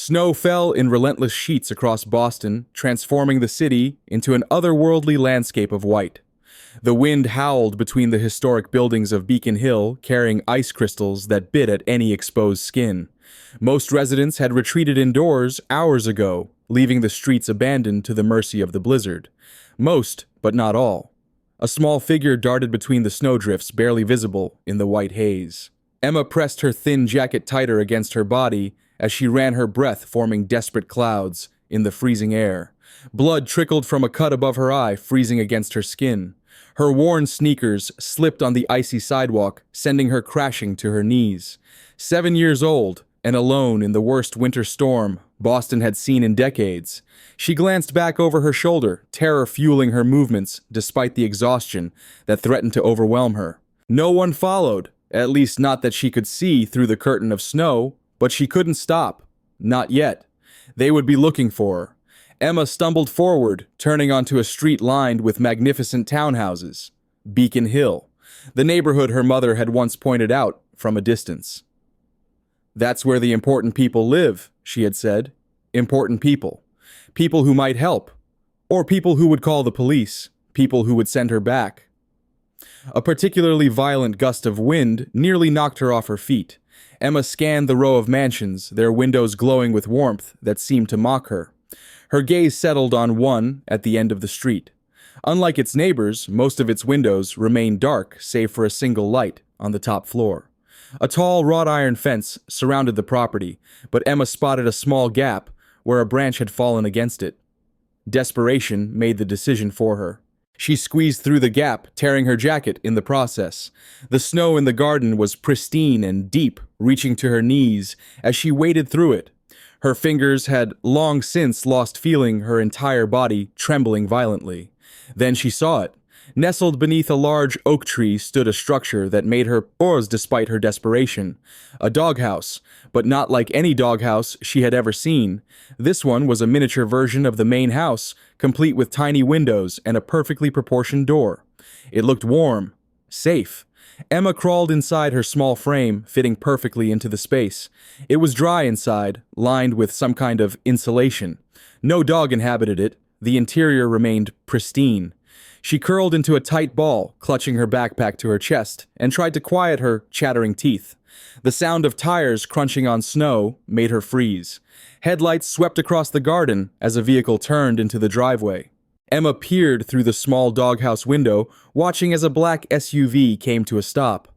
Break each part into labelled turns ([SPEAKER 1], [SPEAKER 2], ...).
[SPEAKER 1] Snow fell in relentless sheets across Boston, transforming the city into an otherworldly landscape of white. The wind howled between the historic buildings of Beacon Hill, carrying ice crystals that bit at any exposed skin. Most residents had retreated indoors hours ago, leaving the streets abandoned to the mercy of the blizzard. Most, but not all. A small figure darted between the snowdrifts, barely visible in the white haze. Emma pressed her thin jacket tighter against her body as she ran her breath, forming desperate clouds in the freezing air. Blood trickled from a cut above her eye, freezing against her skin. Her worn sneakers slipped on the icy sidewalk, sending her crashing to her knees. 7 years old, and alone in the worst winter storm Boston had seen in decades. She glanced back over her shoulder, terror fueling her movements despite the exhaustion that threatened to overwhelm her. No one followed, at least not that she could see through the curtain of snow, but she couldn't stop. Not yet. They would be looking for her. Emma stumbled forward, turning onto a street lined with magnificent townhouses. Beacon Hill, the neighborhood her mother had once pointed out from a distance. "That's where the important people live," she had said. Important people. People who might help. Or people who would call the police. People who would send her back. A particularly violent gust of wind nearly knocked her off her feet. Emma scanned the row of mansions, their windows glowing with warmth that seemed to mock her. Her gaze settled on one at the end of the street. Unlike its neighbors, most of its windows remained dark save for a single light on the top floor. A tall wrought iron fence surrounded the property, but Emma spotted a small gap where a branch had fallen against it. Desperation made the decision for her. She squeezed through the gap, tearing her jacket in the process. The snow in the garden was pristine and deep, reaching to her knees as she waded through it. Her fingers had long since lost feeling, her entire body trembling violently. Then she saw it. Nestled beneath a large oak tree stood a structure that made her pause despite her desperation. A doghouse, but not like any doghouse she had ever seen. This one was a miniature version of the main house, complete with tiny windows and a perfectly proportioned door. It looked warm, safe. Emma crawled inside her small frame, fitting perfectly into the space. It was dry inside, lined with some kind of insulation. No dog inhabited it. The interior remained pristine. She curled into a tight ball, clutching her backpack to her chest, and tried to quiet her chattering teeth. The sound of tires crunching on snow made her freeze. Headlights swept across the garden as a vehicle turned into the driveway. Emma peered through the small doghouse window, watching as a black SUV came to a stop.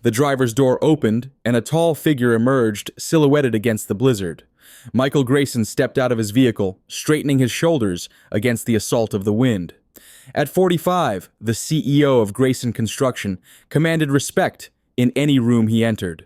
[SPEAKER 1] The driver's door opened, and a tall figure emerged, silhouetted against the blizzard. Michael Grayson stepped out of his vehicle, straightening his shoulders against the assault of the wind. At 45, the CEO of Grayson Construction commanded respect in any room he entered.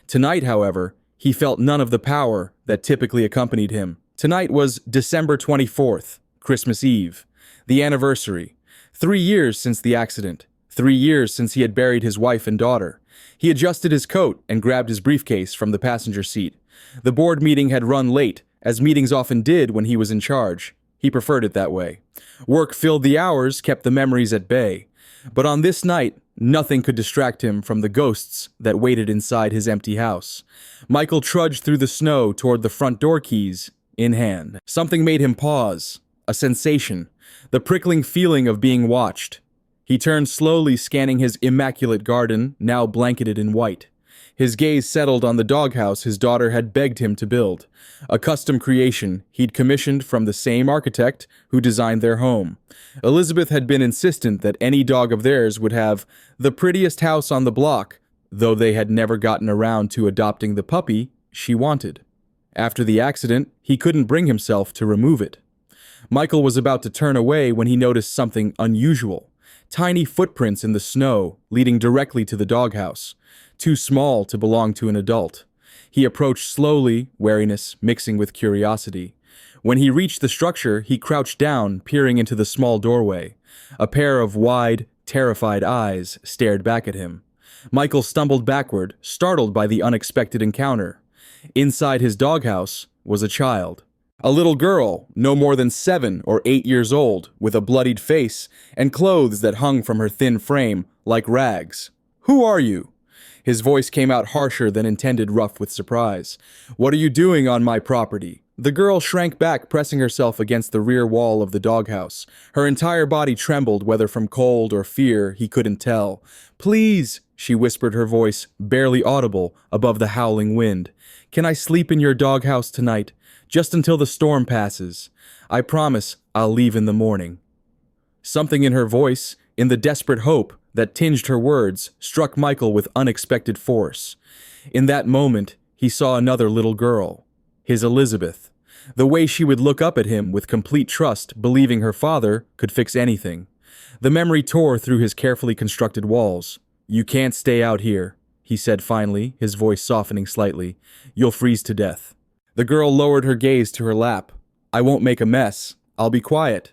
[SPEAKER 1] Tonight, however, he felt none of the power that typically accompanied him. Tonight was December 24th, Christmas Eve, the anniversary. 3 years since the accident. 3 years since he had buried his wife and daughter. He adjusted his coat and grabbed his briefcase from the passenger seat. The board meeting had run late, as meetings often did when he was in charge. He preferred it that way. Work filled the hours, kept the memories at bay. But on this night, nothing could distract him from the ghosts that waited inside his empty house. Michael trudged through the snow toward the front door keys in hand. Something made him pause. A sensation. The prickling feeling of being watched. He turned slowly, scanning his immaculate garden, now blanketed in white. His gaze settled on the doghouse his daughter had begged him to build, a custom creation he'd commissioned from the same architect who designed their home. Elizabeth had been insistent that any dog of theirs would have the prettiest house on the block, though they had never gotten around to adopting the puppy she wanted. After the accident, he couldn't bring himself to remove it. Michael was about to turn away when he noticed something unusual. Tiny footprints in the snow leading directly to the doghouse. Too small to belong to an adult. He approached slowly, wariness mixing with curiosity. When he reached the structure, he crouched down, peering into the small doorway. A pair of wide, terrified eyes stared back at him. Michael stumbled backward, startled by the unexpected encounter. Inside his doghouse was a child. A little girl, no more than 7 or 8 years old, with a bloodied face and clothes that hung from her thin frame like rags. "Who are you?" His voice came out harsher than intended, rough with surprise. "What are you doing on my property? The girl shrank back, pressing herself against the rear wall of the doghouse. Her entire body trembled, whether from cold or fear, he couldn't tell. "Please," she whispered, her voice barely audible above the howling wind. "Can I sleep in your doghouse tonight? Just until the storm passes. I promise I'll leave in the morning." Something in her voice, in the desperate hope that tinged her words, struck Michael with unexpected force. In that moment, he saw another little girl, his Elizabeth. The way she would look up at him with complete trust, believing her father could fix anything. The memory tore through his carefully constructed walls. "You can't stay out here," he said finally, his voice softening slightly. "You'll freeze to death." The girl lowered her gaze to her lap. "I won't make a mess. I'll be quiet."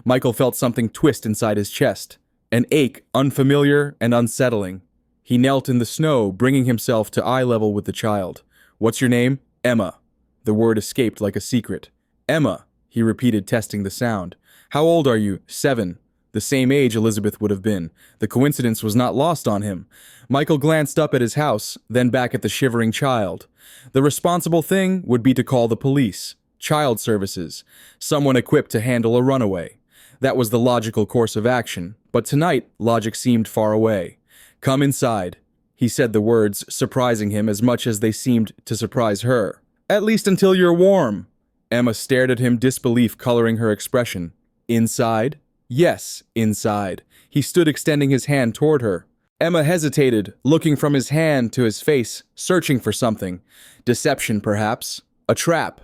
[SPEAKER 1] Michael felt something twist inside his chest, an ache unfamiliar and unsettling. He knelt in the snow, bringing himself to eye level with the child. "What's your name?" "Emma." The word escaped like a secret. "Emma," he repeated, testing the sound. "How old are you?" "7. The same age Elizabeth would have been. The coincidence was not lost on him. Michael glanced up at his house, then back at the shivering child. The responsible thing would be to call the police, child services, someone equipped to handle a runaway. That was the logical course of action, but tonight logic seemed far away. "Come inside." He said the words, surprising him as much as they seemed to surprise her. "At least until you're warm." Emma stared at him, disbelief coloring her expression. "Inside?" "Yes, inside." He stood extending his hand toward her. Emma hesitated, looking from his hand to his face, searching for something. Deception, perhaps. A trap.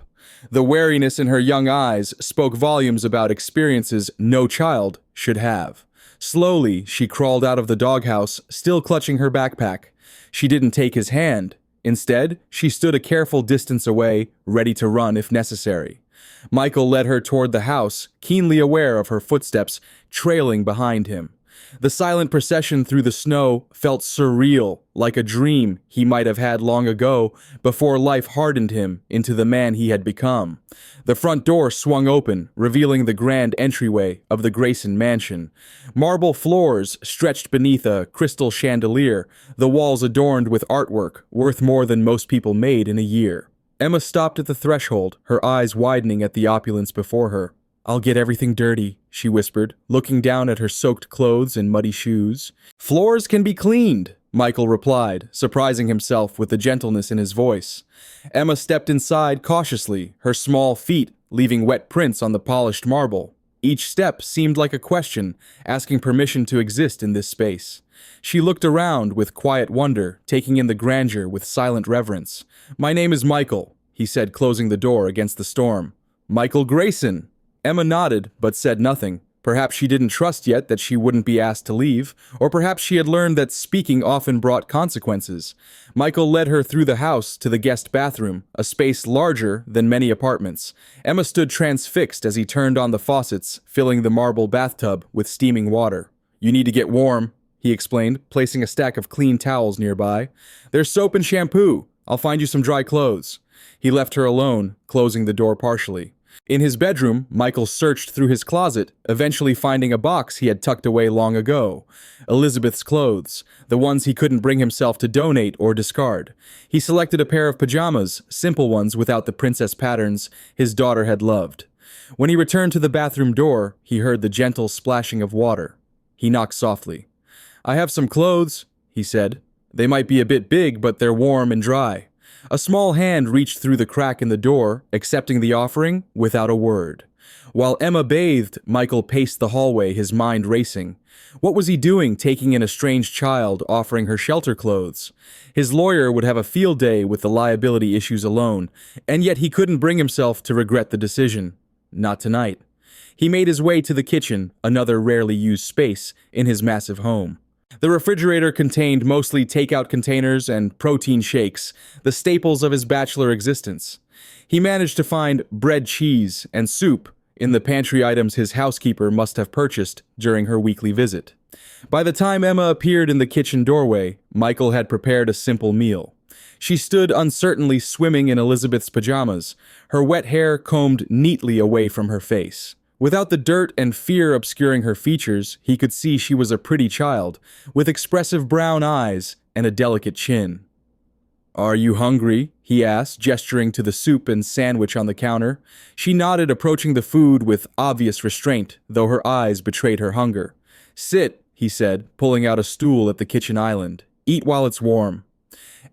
[SPEAKER 1] The wariness in her young eyes spoke volumes about experiences no child should have. Slowly, she crawled out of the doghouse, still clutching her backpack. She didn't take his hand. Instead, she stood a careful distance away, ready to run if necessary. Michael led her toward the house, keenly aware of her footsteps trailing behind him. The silent procession through the snow felt surreal, like a dream he might have had long ago before life hardened him into the man he had become. The front door swung open, revealing the grand entryway of the Grayson mansion. Marble floors stretched beneath a crystal chandelier, the walls adorned with artwork worth more than most people made in a year. Emma stopped at the threshold, her eyes widening at the opulence before her. "I'll get everything dirty," she whispered, looking down at her soaked clothes and muddy shoes. "Floors can be cleaned," Michael replied, surprising himself with the gentleness in his voice. Emma stepped inside cautiously, her small feet leaving wet prints on the polished marble. Each step seemed like a question, asking permission to exist in this space. She looked around with quiet wonder, taking in the grandeur with silent reverence. "My name is Michael," he said, closing the door against the storm. "Michael Grayson." Emma nodded, but said nothing. Perhaps she didn't trust yet that she wouldn't be asked to leave, or perhaps she had learned that speaking often brought consequences. Michael led her through the house to the guest bathroom, a space larger than many apartments. Emma stood transfixed as he turned on the faucets, filling the marble bathtub with steaming water. "You need to get warm," he explained, placing a stack of clean towels nearby. "There's soap and shampoo. I'll find you some dry clothes." He left her alone, closing the door partially. In his bedroom, Michael searched through his closet, eventually finding a box he had tucked away long ago. Elizabeth's clothes, the ones he couldn't bring himself to donate or discard. He selected a pair of pajamas, simple ones without the princess patterns his daughter had loved. When he returned to the bathroom door, he heard the gentle splashing of water. He knocked softly. "I have some clothes," he said. "They might be a bit big, but they're warm and dry." A small hand reached through the crack in the door, accepting the offering without a word. While Emma bathed, Michael paced the hallway, his mind racing. What was he doing, taking in a strange child, offering her shelter clothes? His lawyer would have a field day with the liability issues alone, and yet he couldn't bring himself to regret the decision. Not tonight. He made his way to the kitchen, another rarely used space in his massive home. The refrigerator contained mostly takeout containers and protein shakes, the staples of his bachelor existence. He managed to find bread, cheese, and soup in the pantry items his housekeeper must have purchased during her weekly visit. By the time Emma appeared in the kitchen doorway, Michael had prepared a simple meal. She stood uncertainly swimming in Elizabeth's pajamas, her wet hair combed neatly away from her face. Without the dirt and fear obscuring her features, he could see she was a pretty child, with expressive brown eyes and a delicate chin. Are you hungry? He asked, gesturing to the soup and sandwich on the counter. She nodded, approaching the food with obvious restraint, though her eyes betrayed her hunger. Sit, he said, pulling out a stool at the kitchen island. Eat while it's warm.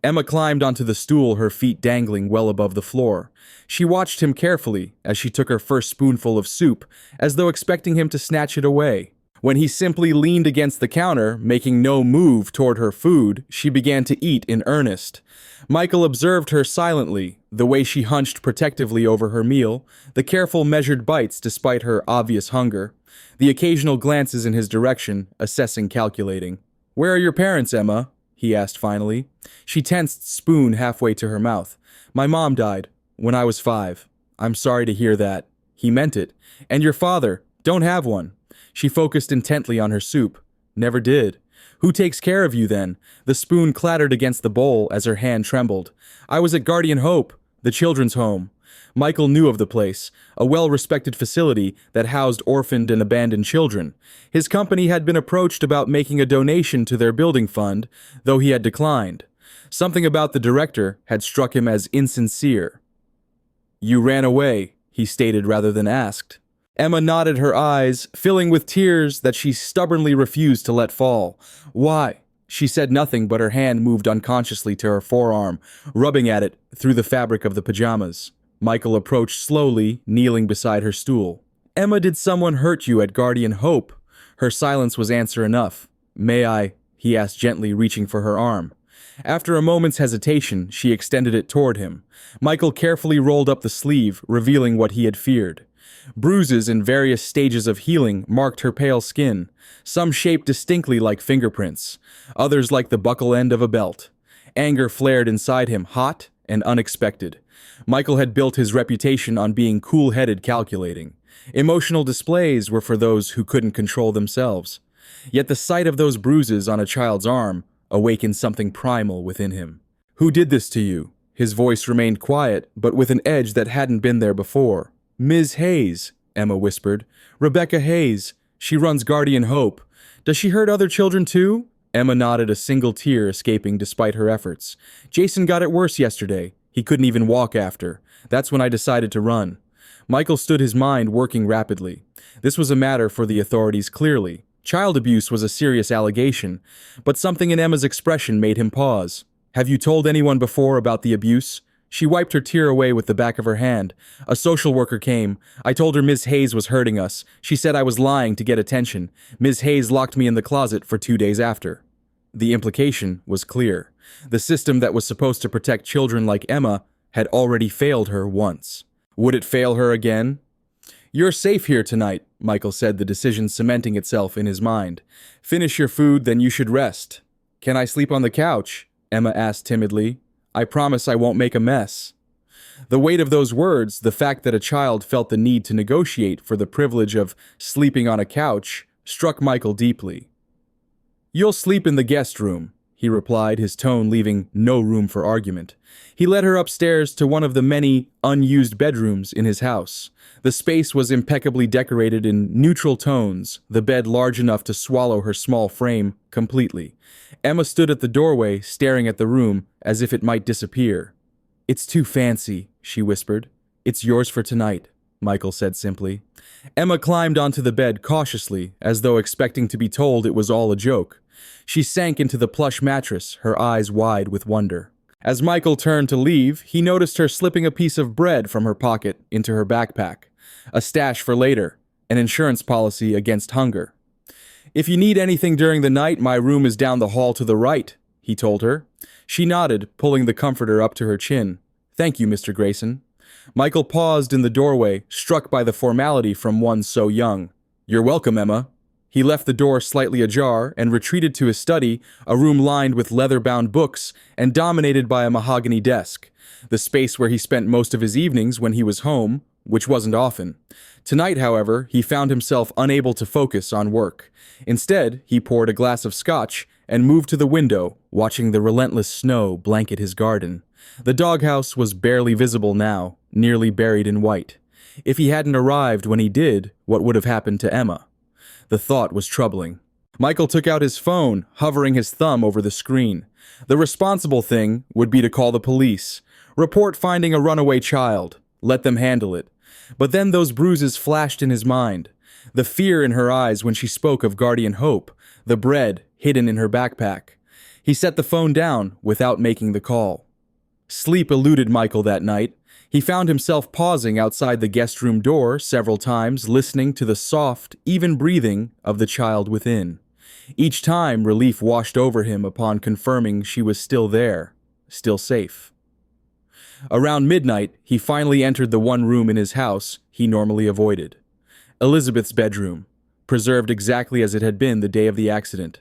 [SPEAKER 1] Emma climbed onto the stool, her feet dangling well above the floor. She watched him carefully as she took her first spoonful of soup, as though expecting him to snatch it away. When he simply leaned against the counter, making no move toward her food, she began to eat in earnest. Michael observed her silently, the way she hunched protectively over her meal, the careful measured bites despite her obvious hunger, the occasional glances in his direction, assessing, calculating. "Where are your parents, Emma?" he asked finally. She tensed, spoon halfway to her mouth. "My mom died when I was 5. I'm sorry to hear that." He meant it. "And your father? Don't have one." She focused intently on her soup. "Never did." "Who takes care of you then?" The spoon clattered against the bowl as her hand trembled. "I was at Guardian Hope, the children's home." Michael knew of the place, a well-respected facility that housed orphaned and abandoned children. His company had been approached about making a donation to their building fund, though he had declined. Something about the director had struck him as insincere. "You ran away," he stated rather than asked. Emma nodded, her eyes filling with tears that she stubbornly refused to let fall. "Why?" She said nothing, but her hand moved unconsciously to her forearm, rubbing at it through the fabric of the pajamas. Michael approached slowly, kneeling beside her stool. "Emma, did someone hurt you at Guardian Hope?" Her silence was answer enough. "May I?" he asked gently, reaching for her arm. After a moment's hesitation, she extended it toward him. Michael carefully rolled up the sleeve, revealing what he had feared. Bruises in various stages of healing marked her pale skin, some shaped distinctly like fingerprints, others like the buckle end of a belt. Anger flared inside him, hot and unexpected. Michael had built his reputation on being cool-headed, calculating. Emotional displays were for those who couldn't control themselves. Yet the sight of those bruises on a child's arm awakened something primal within him. "Who did this to you?" His voice remained quiet, but with an edge that hadn't been there before. "Ms. Hayes," Emma whispered. "Rebecca Hayes. She runs Guardian Hope. Does she hurt other children too?" Emma nodded, a single tear escaping despite her efforts. "Jason got it worse yesterday. He couldn't even walk after. That's when I decided to run." Michael stood, his mind working rapidly. This was a matter for the authorities, clearly. Child abuse was a serious allegation, but something in Emma's expression made him pause. "Have you told anyone before about the abuse?" She wiped her tear away with the back of her hand. "A social worker came. I told her Ms. Hayes was hurting us. She said I was lying to get attention. Ms. Hayes locked me in the closet for 2 days after." The implication was clear. The system that was supposed to protect children like Emma had already failed her once. Would it fail her again? "You're safe here tonight," Michael said, the decision cementing itself in his mind. "Finish your food, then you should rest." "Can I sleep on the couch?" Emma asked timidly. "I promise I won't make a mess." The weight of those words, the fact that a child felt the need to negotiate for the privilege of sleeping on a couch, struck Michael deeply. "You'll sleep in the guest room," he replied, his tone leaving no room for argument. He led her upstairs to one of the many unused bedrooms in his house. The space was impeccably decorated in neutral tones, the bed large enough to swallow her small frame completely. Emma stood at the doorway, staring at the room as if it might disappear. "It's too fancy," she whispered. "It's yours for tonight," Michael said simply. Emma climbed onto the bed cautiously, as though expecting to be told it was all a joke. She sank into the plush mattress, her eyes wide with wonder. As Michael turned to leave, he noticed her slipping a piece of bread from her pocket into her backpack. A stash for later, an insurance policy against hunger. "If you need anything during the night, my room is down the hall to the right," he told her. She nodded, pulling the comforter up to her chin. "Thank you, Mr. Grayson." Michael paused in the doorway, struck by the formality from one so young. "You're welcome, Emma." He left the door slightly ajar and retreated to his study, a room lined with leather-bound books and dominated by a mahogany desk, the space where he spent most of his evenings when he was home, which wasn't often. Tonight, however, he found himself unable to focus on work. Instead, he poured a glass of scotch and moved to the window, watching the relentless snow blanket his garden. The doghouse was barely visible now, nearly buried in white. If he hadn't arrived when he did, what would have happened to Emma? The thought was troubling. Michael took out his phone, hovering his thumb over the screen. The responsible thing would be to call the police. Report finding a runaway child. Let them handle it. But then those bruises flashed in his mind. The fear in her eyes when she spoke of Guardian Hope. The bread hidden in her backpack. He set the phone down without making the call. Sleep eluded Michael that night. He found himself pausing outside the guest room door several times, listening to the soft, even breathing of the child within. Each time, relief washed over him upon confirming she was still there, still safe. Around midnight, he finally entered the one room in his house he normally avoided. Elizabeth's bedroom, preserved exactly as it had been the day of the accident.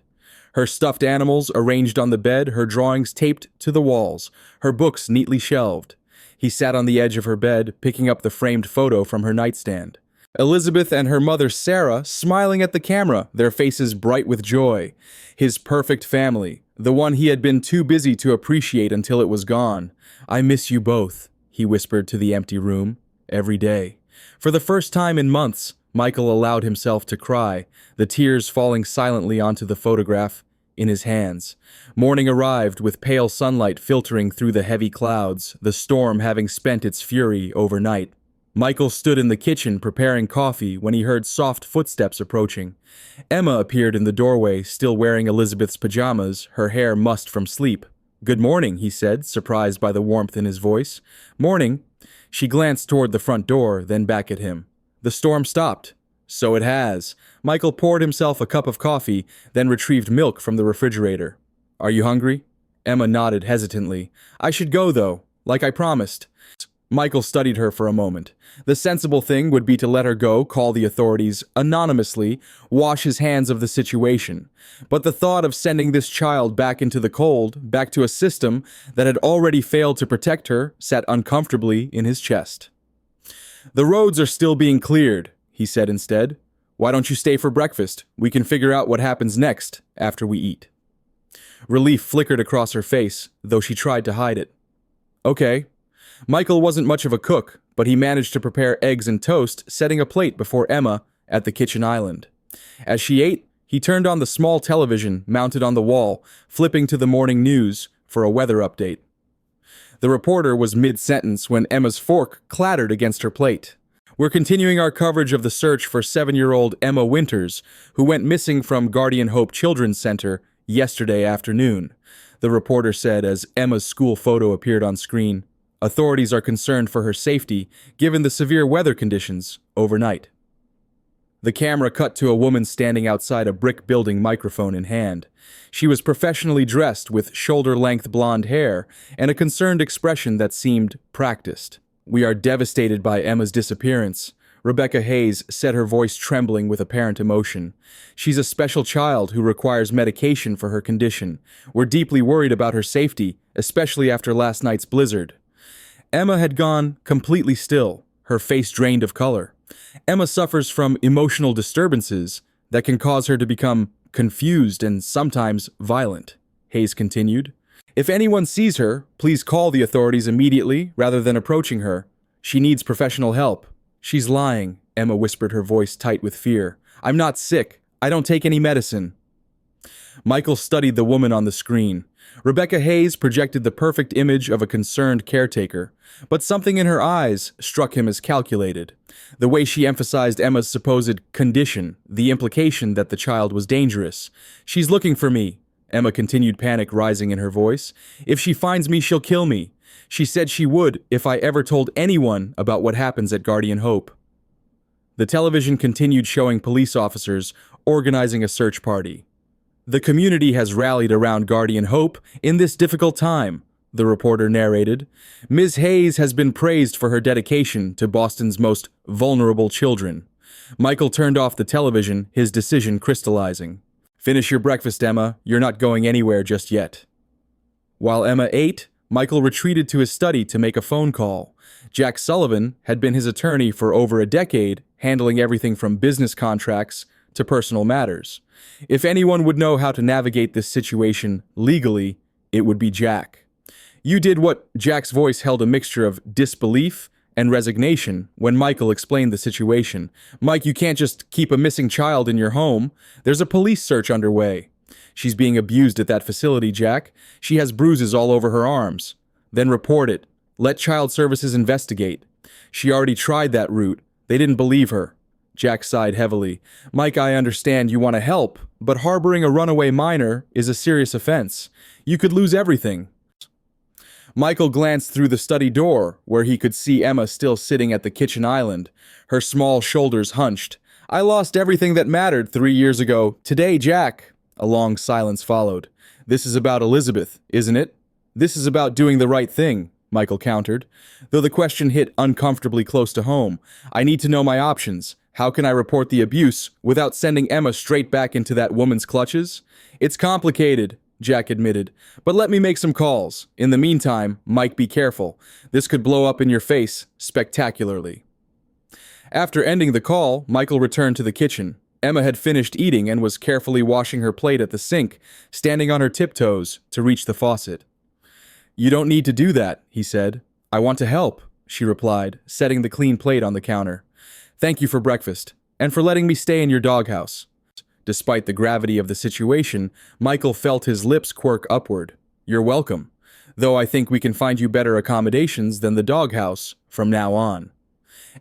[SPEAKER 1] Her stuffed animals arranged on the bed, her drawings taped to the walls, her books neatly shelved. He sat on the edge of her bed, picking up the framed photo from her nightstand. Elizabeth and her mother Sarah smiling at the camera, their faces bright with joy. His perfect family, the one he had been too busy to appreciate until it was gone. "I miss you both," he whispered to the empty room, every day. For the first time in months, Michael allowed himself to cry, the tears falling silently onto the photograph in his hands. Morning arrived with pale sunlight filtering through the heavy clouds, the storm having spent its fury overnight. Michael stood in the kitchen preparing coffee when he heard soft footsteps approaching. Emma appeared in the doorway, still wearing Elizabeth's pajamas, her hair mussed from sleep. "Good morning," he said, surprised by the warmth in his voice. "Morning." She glanced toward the front door, then back at him. "The storm stopped." "So it has." Michael poured himself a cup of coffee, then retrieved milk from the refrigerator. "Are you hungry?" Emma nodded hesitantly. "I should go, though, like I promised." Michael studied her for a moment. The sensible thing would be to let her go, call the authorities anonymously, wash his hands of the situation. But the thought of sending this child back into the cold, back to a system that had already failed to protect her, sat uncomfortably in his chest. "The roads are still being cleared," he said instead. "Why don't you stay for breakfast? We can figure out what happens next after we eat." Relief flickered across her face, though she tried to hide it. "Okay." Michael wasn't much of a cook, but he managed to prepare eggs and toast, setting a plate before Emma at the kitchen island. As she ate, he turned on the small television mounted on the wall, flipping to the morning news for a weather update. The reporter was mid-sentence when Emma's fork clattered against her plate. "We're continuing our coverage of the search for 7-year-old Emma Winters, who went missing from Guardian Hope Children's Center yesterday afternoon," the reporter said as Emma's school photo appeared on screen. "Authorities are concerned for her safety, given the severe weather conditions overnight." The camera cut to a woman standing outside a brick building, microphone in hand. She was professionally dressed with shoulder-length blonde hair and a concerned expression that seemed practiced. "We are devastated by Emma's disappearance," Rebecca Hayes said, her voice trembling with apparent emotion. "She's a special child who requires medication for her condition. We're deeply worried about her safety, especially after last night's blizzard." Emma had gone completely still, her face drained of color. Emma suffers from emotional disturbances that can cause her to become confused and sometimes violent, Hayes continued. "If anyone sees her, please call the authorities immediately rather than approaching her. She needs professional help." "She's lying," Emma whispered, her voice tight with fear. "I'm not sick. I don't take any medicine." Michael studied the woman on the screen. Rebecca Hayes projected the perfect image of a concerned caretaker, but something in her eyes struck him as calculated. The way she emphasized Emma's supposed condition, the implication that the child was dangerous. "She's looking for me," Emma continued, panic rising in her voice. "If she finds me, she'll kill me. She said she would if I ever told anyone about what happens at Guardian Hope." The television continued showing police officers organizing a search party. "The community has rallied around Guardian Hope in this difficult time," the reporter narrated. "Ms. Hayes has been praised for her dedication to Boston's most vulnerable children." Michael turned off the television, his decision crystallizing. "Finish your breakfast, Emma. You're not going anywhere just yet." While Emma ate, Michael retreated to his study to make a phone call. Jack Sullivan had been his attorney for over a decade, handling everything from business contracts to personal matters. If anyone would know how to navigate this situation legally, it would be Jack. "You did what?" Jack's voice held a mixture of disbelief and resignation when Michael explained the situation. Mike, you can't just keep a missing child in your home. There's a police search underway. She's being abused at that facility, Jack. She has bruises all over her arms. Then report it. Let Child Services investigate. She already tried that route. They didn't believe her. Jack sighed heavily. Mike, I understand you want to help, but harboring a runaway minor is a serious offense. You could lose everything. Michael glanced through the study door, where he could see Emma still sitting at the kitchen island, her small shoulders hunched. I lost everything that mattered 3 years ago. Today, Jack. A long silence followed. This is about Elizabeth, isn't it? This is about doing the right thing, Michael countered, though the question hit uncomfortably close to home. I need to know my options. How can I report the abuse without sending Emma straight back into that woman's clutches? It's complicated, Jack admitted, but let me make some calls. In the meantime, Mike, be careful. This could blow up in your face spectacularly. After ending the call, Michael returned to the kitchen. Emma had finished eating and was carefully washing her plate at the sink, standing on her tiptoes to reach the faucet. You don't need to do that, he said. I want to help, she replied, setting the clean plate on the counter. Thank you for breakfast, and for letting me stay in your doghouse. Despite the gravity of the situation, Michael felt his lips quirk upward. You're welcome, though I think we can find you better accommodations than the doghouse from now on.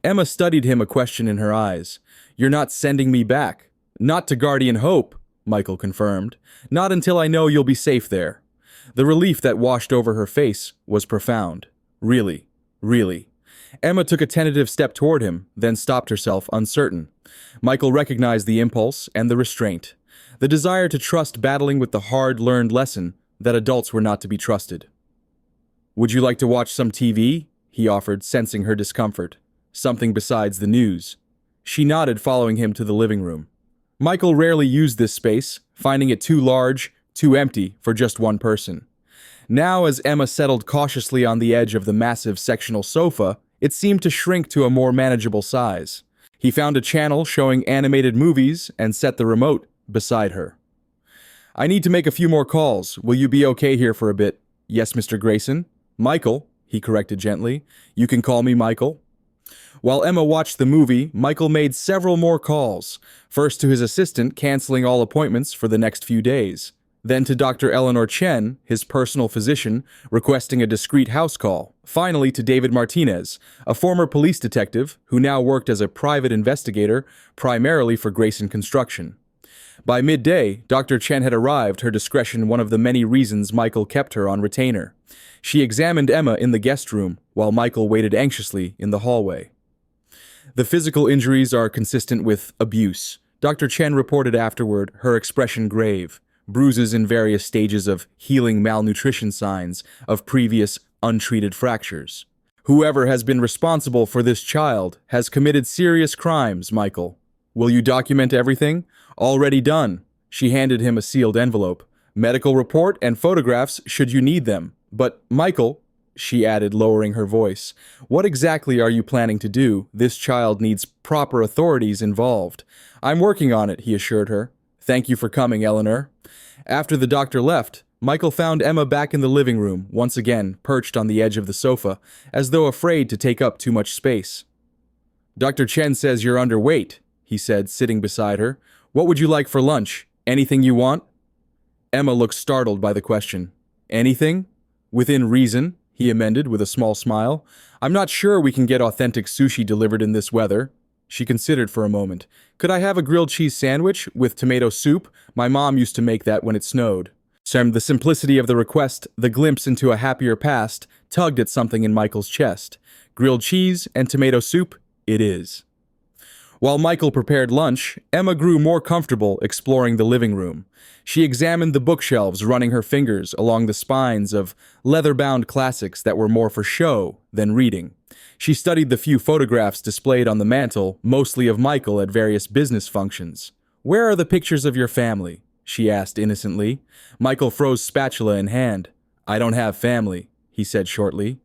[SPEAKER 1] Emma studied him, a question in her eyes. You're not sending me back. Not to Guardian Hope, Michael confirmed. Not until I know you'll be safe there. The relief that washed over her face was profound. Really. Emma took a tentative step toward him, then stopped herself, uncertain. Michael recognized the impulse and the restraint, the desire to trust battling with the hard-learned lesson that adults were not to be trusted. Would you like to watch some TV? He offered, sensing her discomfort. Something besides the news. She nodded, following him to the living room. Michael rarely used this space, finding it too large, too empty for just one person. Now, as Emma settled cautiously on the edge of the massive sectional sofa, it seemed to shrink to a more manageable size. He found a channel showing animated movies and set the remote beside her. I need to make a few more calls. Will you be okay here for a bit? Yes, Mr. Grayson. Michael, he corrected gently. You can call me Michael. While Emma watched the movie, Michael made several more calls, first to his assistant, canceling all appointments for the next few days, then to Dr. Eleanor Chen, his personal physician, requesting a discreet house call, finally to David Martinez, a former police detective who now worked as a private investigator, primarily for Grayson Construction. By midday, Dr. Chen had arrived, her discretion one of the many reasons Michael kept her on retainer. She examined Emma in the guest room, while Michael waited anxiously in the hallway. The physical injuries are consistent with abuse, Dr. Chen reported afterward, her expression grave. Bruises in various stages of healing malnutrition, signs of previous untreated fractures. Whoever has been responsible for this child has committed serious crimes, Michael. Will you document everything? Already done. She handed him a sealed envelope. Medical report and photographs should you need them. But, Michael, she added, lowering her voice, what exactly are you planning to do? This child needs proper authorities involved. I'm working on it, he assured her. Thank you for coming, Eleanor. After the doctor left, Michael found Emma back in the living room, once again perched on the edge of the sofa, as though afraid to take up too much space. Dr. Chen says you're underweight, he said, sitting beside her. What would you like for lunch? Anything you want? Emma looked startled by the question. Anything? Within reason, he amended with a small smile. I'm not sure we can get authentic sushi delivered in this weather. She considered for a moment. Could I have a grilled cheese sandwich with tomato soup? My mom used to make that when it snowed. The simplicity of the request, the glimpse into a happier past, tugged at something in Michael's chest. Grilled cheese and tomato soup, it is. While Michael prepared lunch, Emma grew more comfortable exploring the living room. She examined the bookshelves, running her fingers along the spines of leather-bound classics that were more for show than reading. She studied the few photographs displayed on the mantel, mostly of Michael at various business functions. Where are the pictures of your family? She asked innocently. Michael froze, spatula in hand. I don't have family, he said shortly.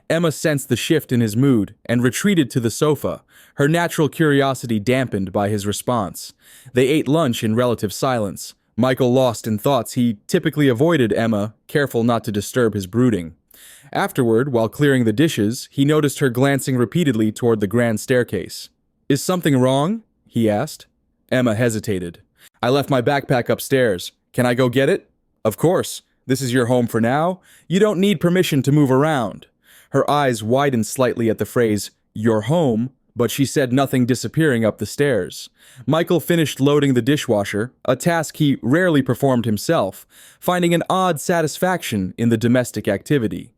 [SPEAKER 1] Emma sensed the shift in his mood and retreated to the sofa, her natural curiosity dampened by his response. They ate lunch in relative silence. Michael lost in thoughts, he typically avoided Emma, careful not to disturb his brooding. Afterward, while clearing the dishes, he noticed her glancing repeatedly toward the grand staircase. "Is something wrong?" he asked. Emma hesitated. "I left my backpack upstairs. Can I go get it?" "Of course. This is your home for now. You don't need permission to move around." Her eyes widened slightly at the phrase, "your home," but she said nothing disappearing up the stairs. Michael finished loading the dishwasher, a task he rarely performed himself, finding an odd satisfaction in the domestic activity.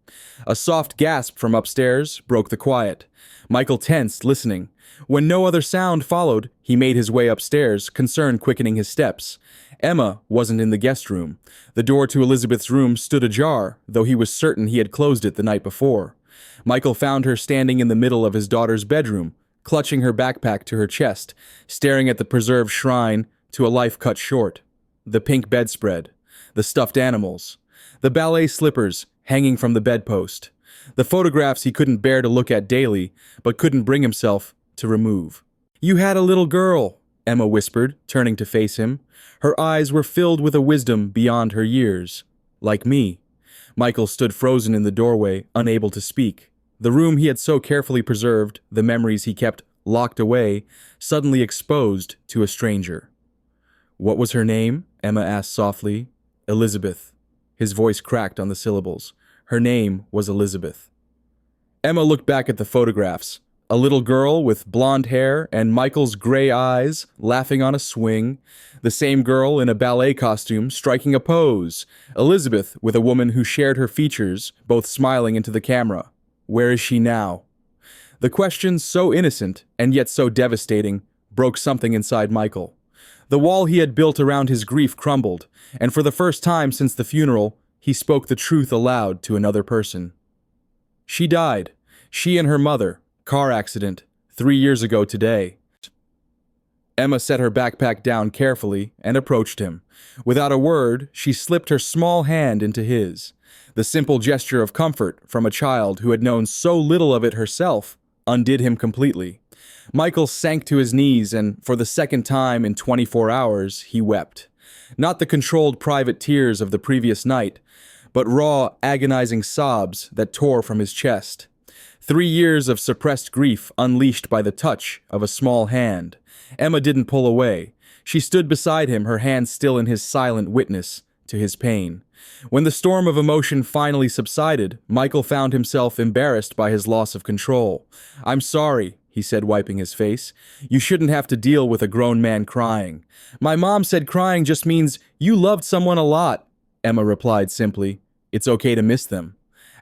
[SPEAKER 1] A soft gasp from upstairs broke the quiet. Michael tensed, listening. When no other sound followed, he made his way upstairs, concern quickening his steps. Emma wasn't in the guest room. The door to Elizabeth's room stood ajar, though he was certain he had closed it the night before. Michael found her standing in the middle of his daughter's bedroom, clutching her backpack to her chest, staring at the preserved shrine to a life cut short. The pink bedspread, the stuffed animals, the ballet slippers hanging from the bedpost, the photographs he couldn't bear to look at daily, but couldn't bring himself to remove. "You had a little girl," Emma whispered, turning to face him. Her eyes were filled with a wisdom beyond her years. "Like me." Michael stood frozen in the doorway, unable to speak. The room he had so carefully preserved, the memories he kept locked away, suddenly exposed to a stranger. "What was her name?" Emma asked softly. "Elizabeth." His voice cracked on the syllables. Her name was Elizabeth. Emma looked back at the photographs. A little girl with blonde hair and Michael's gray eyes, laughing on a swing. The same girl in a ballet costume, striking a pose. Elizabeth with a woman who shared her features, both smiling into the camera. Where is she now? The question, so innocent and yet so devastating, broke something inside Michael. The wall he had built around his grief crumbled, and for the first time since the funeral, he spoke the truth aloud to another person. She died. She and her mother. Car accident. 3 years ago today. Emma set her backpack down carefully and approached him. Without a word, she slipped her small hand into his. The simple gesture of comfort from a child who had known so little of it herself undid him completely. Michael sank to his knees and, for the second time in 24 hours, he wept. Not the controlled private tears of the previous night, but raw, agonizing sobs that tore from his chest. 3 years of suppressed grief unleashed by the touch of a small hand. Emma didn't pull away. She stood beside him, her hand still in his silent witness to his pain. When the storm of emotion finally subsided, Michael found himself embarrassed by his loss of control. "I'm sorry," he said, wiping his face. "You shouldn't have to deal with a grown man crying." "My mom said crying just means you loved someone a lot," Emma replied simply. "It's okay to miss them."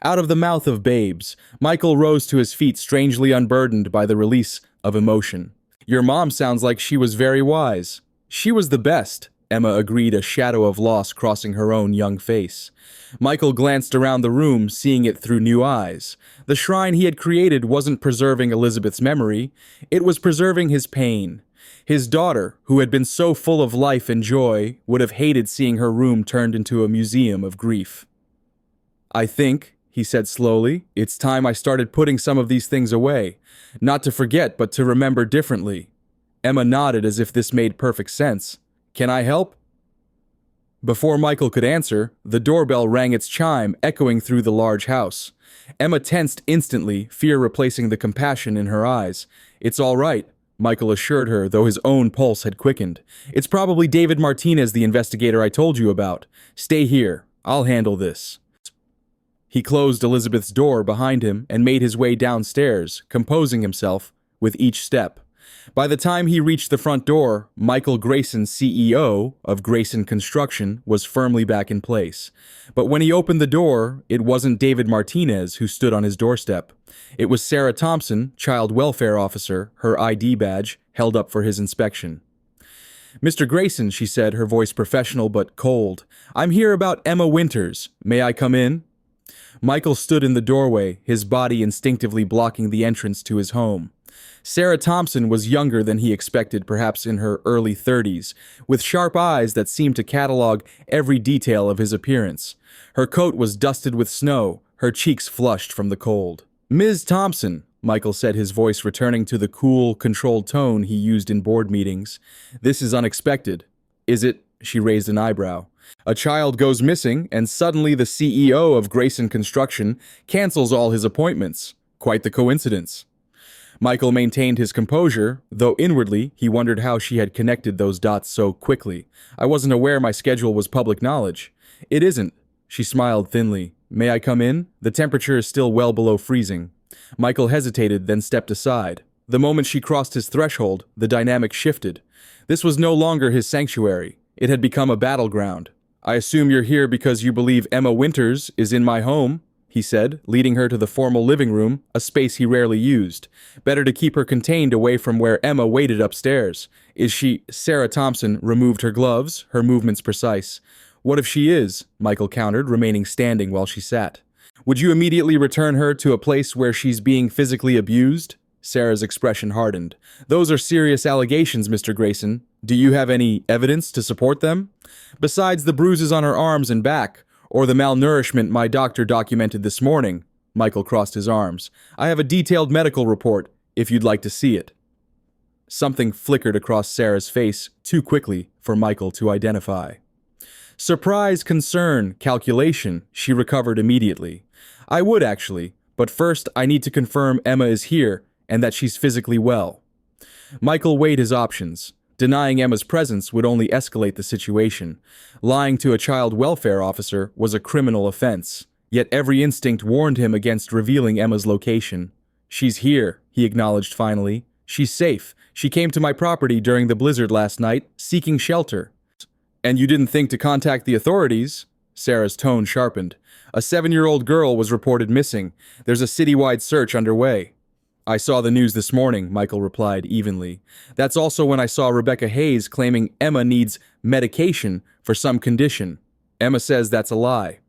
[SPEAKER 1] Out of the mouth of babes, Michael rose to his feet, strangely unburdened by the release of emotion. "Your mom sounds like she was very wise." "She was the best," Emma agreed, a shadow of loss crossing her own young face. Michael glanced around the room, seeing it through new eyes. The shrine he had created wasn't preserving Elizabeth's memory, it was preserving his pain. His daughter, who had been so full of life and joy, would have hated seeing her room turned into a museum of grief. "I think," he said slowly, "it's time I started putting some of these things away. Not to forget, but to remember differently." Emma nodded as if this made perfect sense. "Can I help?" Before Michael could answer, the doorbell rang its chime, echoing through the large house. Emma tensed instantly, fear replacing the compassion in her eyes. "It's all right," Michael assured her, though his own pulse had quickened. "It's probably David Martinez, the investigator I told you about. Stay here. I'll handle this." He closed Elizabeth's door behind him and made his way downstairs, composing himself with each step. By the time he reached the front door, Michael Grayson, CEO of Grayson Construction, was firmly back in place. But when he opened the door, it wasn't David Martinez who stood on his doorstep. It was Sarah Thompson, child welfare officer, her ID badge held up for his inspection. "Mr. Grayson," she said, her voice professional but cold, "I'm here about Emma Winters. May I come in?" Michael stood in the doorway, his body instinctively blocking the entrance to his home. Sarah Thompson was younger than he expected, perhaps in her early 30s, with sharp eyes that seemed to catalog every detail of his appearance. Her coat was dusted with snow, her cheeks flushed from the cold. "Ms. Thompson," Michael said, his voice returning to the cool, controlled tone he used in board meetings. "This is unexpected." "Is it?" She raised an eyebrow. A child goes missing, and suddenly the CEO of Grayson Construction cancels all his appointments. Quite the coincidence. Michael maintained his composure, though inwardly he wondered how she had connected those dots so quickly. I wasn't aware my schedule was public knowledge. It isn't. She smiled thinly. May I come in? The temperature is still well below freezing. Michael hesitated, then stepped aside. The moment she crossed his threshold, the dynamic shifted. This was no longer his sanctuary. It had become a battleground. I assume you're here because you believe Emma Winters is in my home, he said, leading her to the formal living room, a space he rarely used. Better to keep her contained away from where Emma waited upstairs. Is she... Sarah Thompson removed her gloves, her movements precise. What if she is? Michael countered, remaining standing while she sat. Would you immediately return her to a place where she's being physically abused? Sarah's expression hardened. Those are serious allegations, Mr. Grayson. Do you have any evidence to support them? Besides the bruises on her arms and back, or the malnourishment my doctor documented this morning, Michael crossed his arms. I have a detailed medical report, if you'd like to see it. Something flickered across Sarah's face too quickly for Michael to identify. Surprise, concern, calculation, she recovered immediately. I would actually, but first I need to confirm Emma is here and that she's physically well. Michael weighed his options. Denying Emma's presence would only escalate the situation. Lying to a child welfare officer was a criminal offense, yet every instinct warned him against revealing Emma's location. She's here, he acknowledged finally. She's safe. She came to my property during the blizzard last night, seeking shelter. And you didn't think to contact the authorities? Sarah's tone sharpened. A 7-year-old girl was reported missing. There's a citywide search underway. I saw the news this morning, Michael replied evenly. That's also when I saw Rebecca Hayes claiming Emma needs medication for some condition. Emma says that's a lie.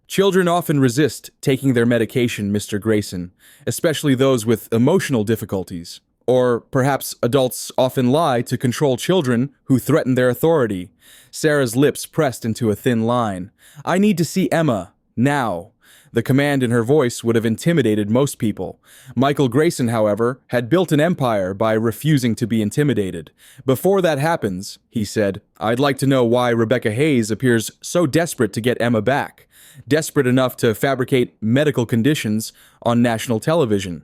[SPEAKER 1] Children often resist taking their medication, Mr. Grayson, especially those with emotional difficulties. Or perhaps adults often lie to control children who threaten their authority. Sarah's lips pressed into a thin line. I need to see Emma, now. The command in her voice would have intimidated most people. Michael Grayson, however, had built an empire by refusing to be intimidated. Before that happens, he said, I'd like to know why Rebecca Hayes appears so desperate to get Emma back. Desperate enough to fabricate medical conditions on national television.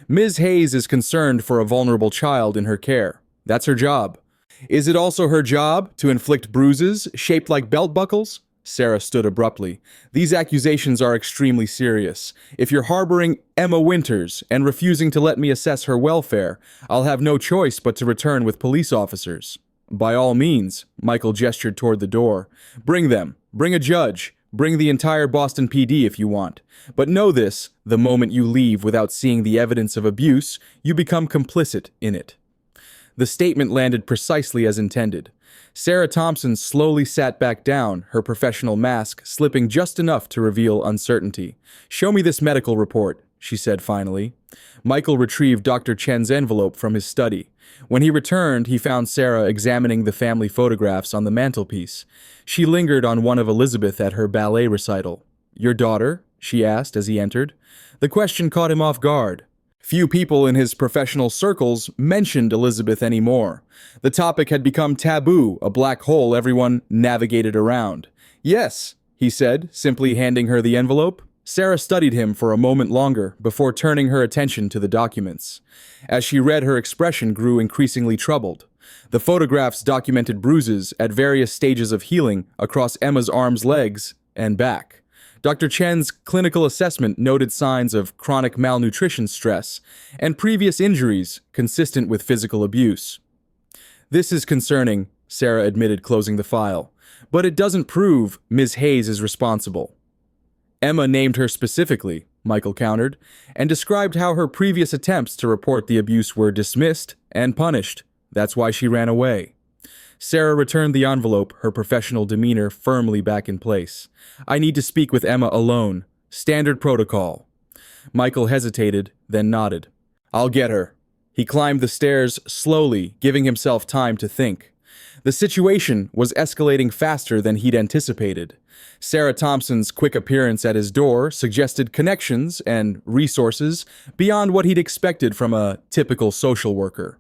[SPEAKER 1] Ms. Hayes is concerned for a vulnerable child in her care. That's her job. Is it also her job to inflict bruises shaped like belt buckles? Sarah stood abruptly. These accusations are extremely serious. If you're harboring Emma Winters and refusing to let me assess her welfare, I'll have no choice but to return with police officers. By all means, Michael gestured toward the door. Bring them. Bring a judge. Bring the entire Boston PD if you want. But know this, the moment you leave without seeing the evidence of abuse, you become complicit in it. The statement landed precisely as intended. Sarah Thompson slowly sat back down, her professional mask slipping just enough to reveal uncertainty. Show me this medical report, she said finally. Michael retrieved Dr. Chen's envelope from his study. When he returned, he found Sarah examining the family photographs on the mantelpiece. She lingered on one of Elizabeth at her ballet recital. Your daughter? She asked as he entered. The question caught him off guard. Few people in his professional circles mentioned Elizabeth anymore. The topic had become taboo, a black hole everyone navigated around. Yes, he said, simply handing her the envelope. Sarah studied him for a moment longer before turning her attention to the documents. As she read, her expression grew increasingly troubled. The photographs documented bruises at various stages of healing across Emma's arms, legs, and back. Dr. Chen's clinical assessment noted signs of chronic malnutrition stress and previous injuries consistent with physical abuse. This is concerning, Sarah admitted, closing the file, but it doesn't prove Ms. Hayes is responsible. Emma named her specifically, Michael countered, and described how her previous attempts to report the abuse were dismissed and punished. That's why she ran away. Sarah returned the envelope, her professional demeanor firmly back in place. I need to speak with Emma alone. Standard protocol. Michael hesitated, then nodded. I'll get her. He climbed the stairs slowly, giving himself time to think. The situation was escalating faster than he'd anticipated. Sarah Thompson's quick appearance at his door suggested connections and resources beyond what he'd expected from a typical social worker.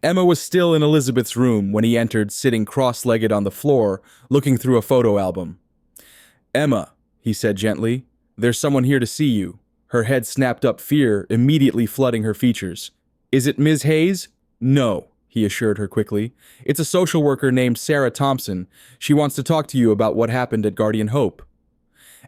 [SPEAKER 1] Emma was still in Elizabeth's room when he entered, sitting cross-legged on the floor, looking through a photo album. "Emma," he said gently, "there's someone here to see you." Her head snapped up, fear immediately flooding her features. "Is it Ms. Hayes?" "No," he assured her quickly. "It's a social worker named Sarah Thompson. She wants to talk to you about what happened at Guardian Hope."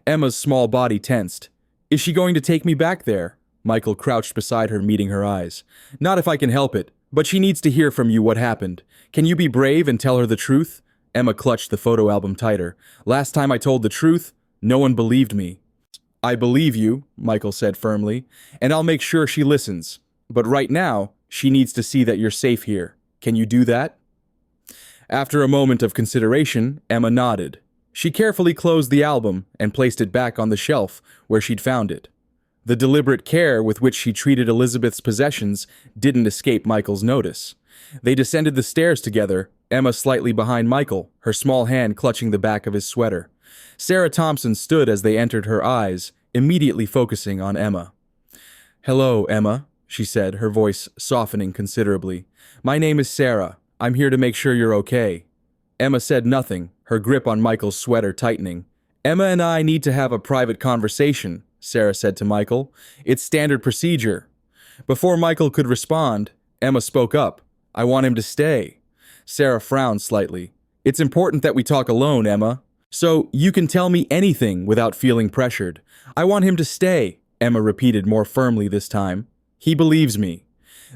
[SPEAKER 1] Emma's small body tensed. "Is she going to take me back there?" Michael crouched beside her, meeting her eyes. "Not if I can help it, but she needs to hear from you what happened. Can you be brave and tell her the truth?" Emma clutched the photo album tighter. "Last time I told the truth, no one believed me." "I believe you," Michael said firmly, "and I'll make sure she listens. But right now, she needs to see that you're safe here. Can you do that?" After a moment of consideration, Emma nodded. She carefully closed the album and placed it back on the shelf where she'd found it. The deliberate care with which she treated Elizabeth's possessions didn't escape Michael's notice. They descended the stairs together, Emma slightly behind Michael, her small hand clutching the back of his sweater. Sarah Thompson stood as they entered, her eyes immediately focusing on Emma. "Hello, Emma," she said, her voice softening considerably. "My name is Sarah. I'm here to make sure you're okay." Emma said nothing, her grip on Michael's sweater tightening. "Emma and I need to have a private conversation," Sarah said to Michael. "It's standard procedure." Before Michael could respond, Emma spoke up. "I want him to stay." Sarah frowned slightly. "It's important that we talk alone, Emma. So you can tell me anything without feeling pressured. I want him to stay," Emma repeated more firmly this time. "He believes me."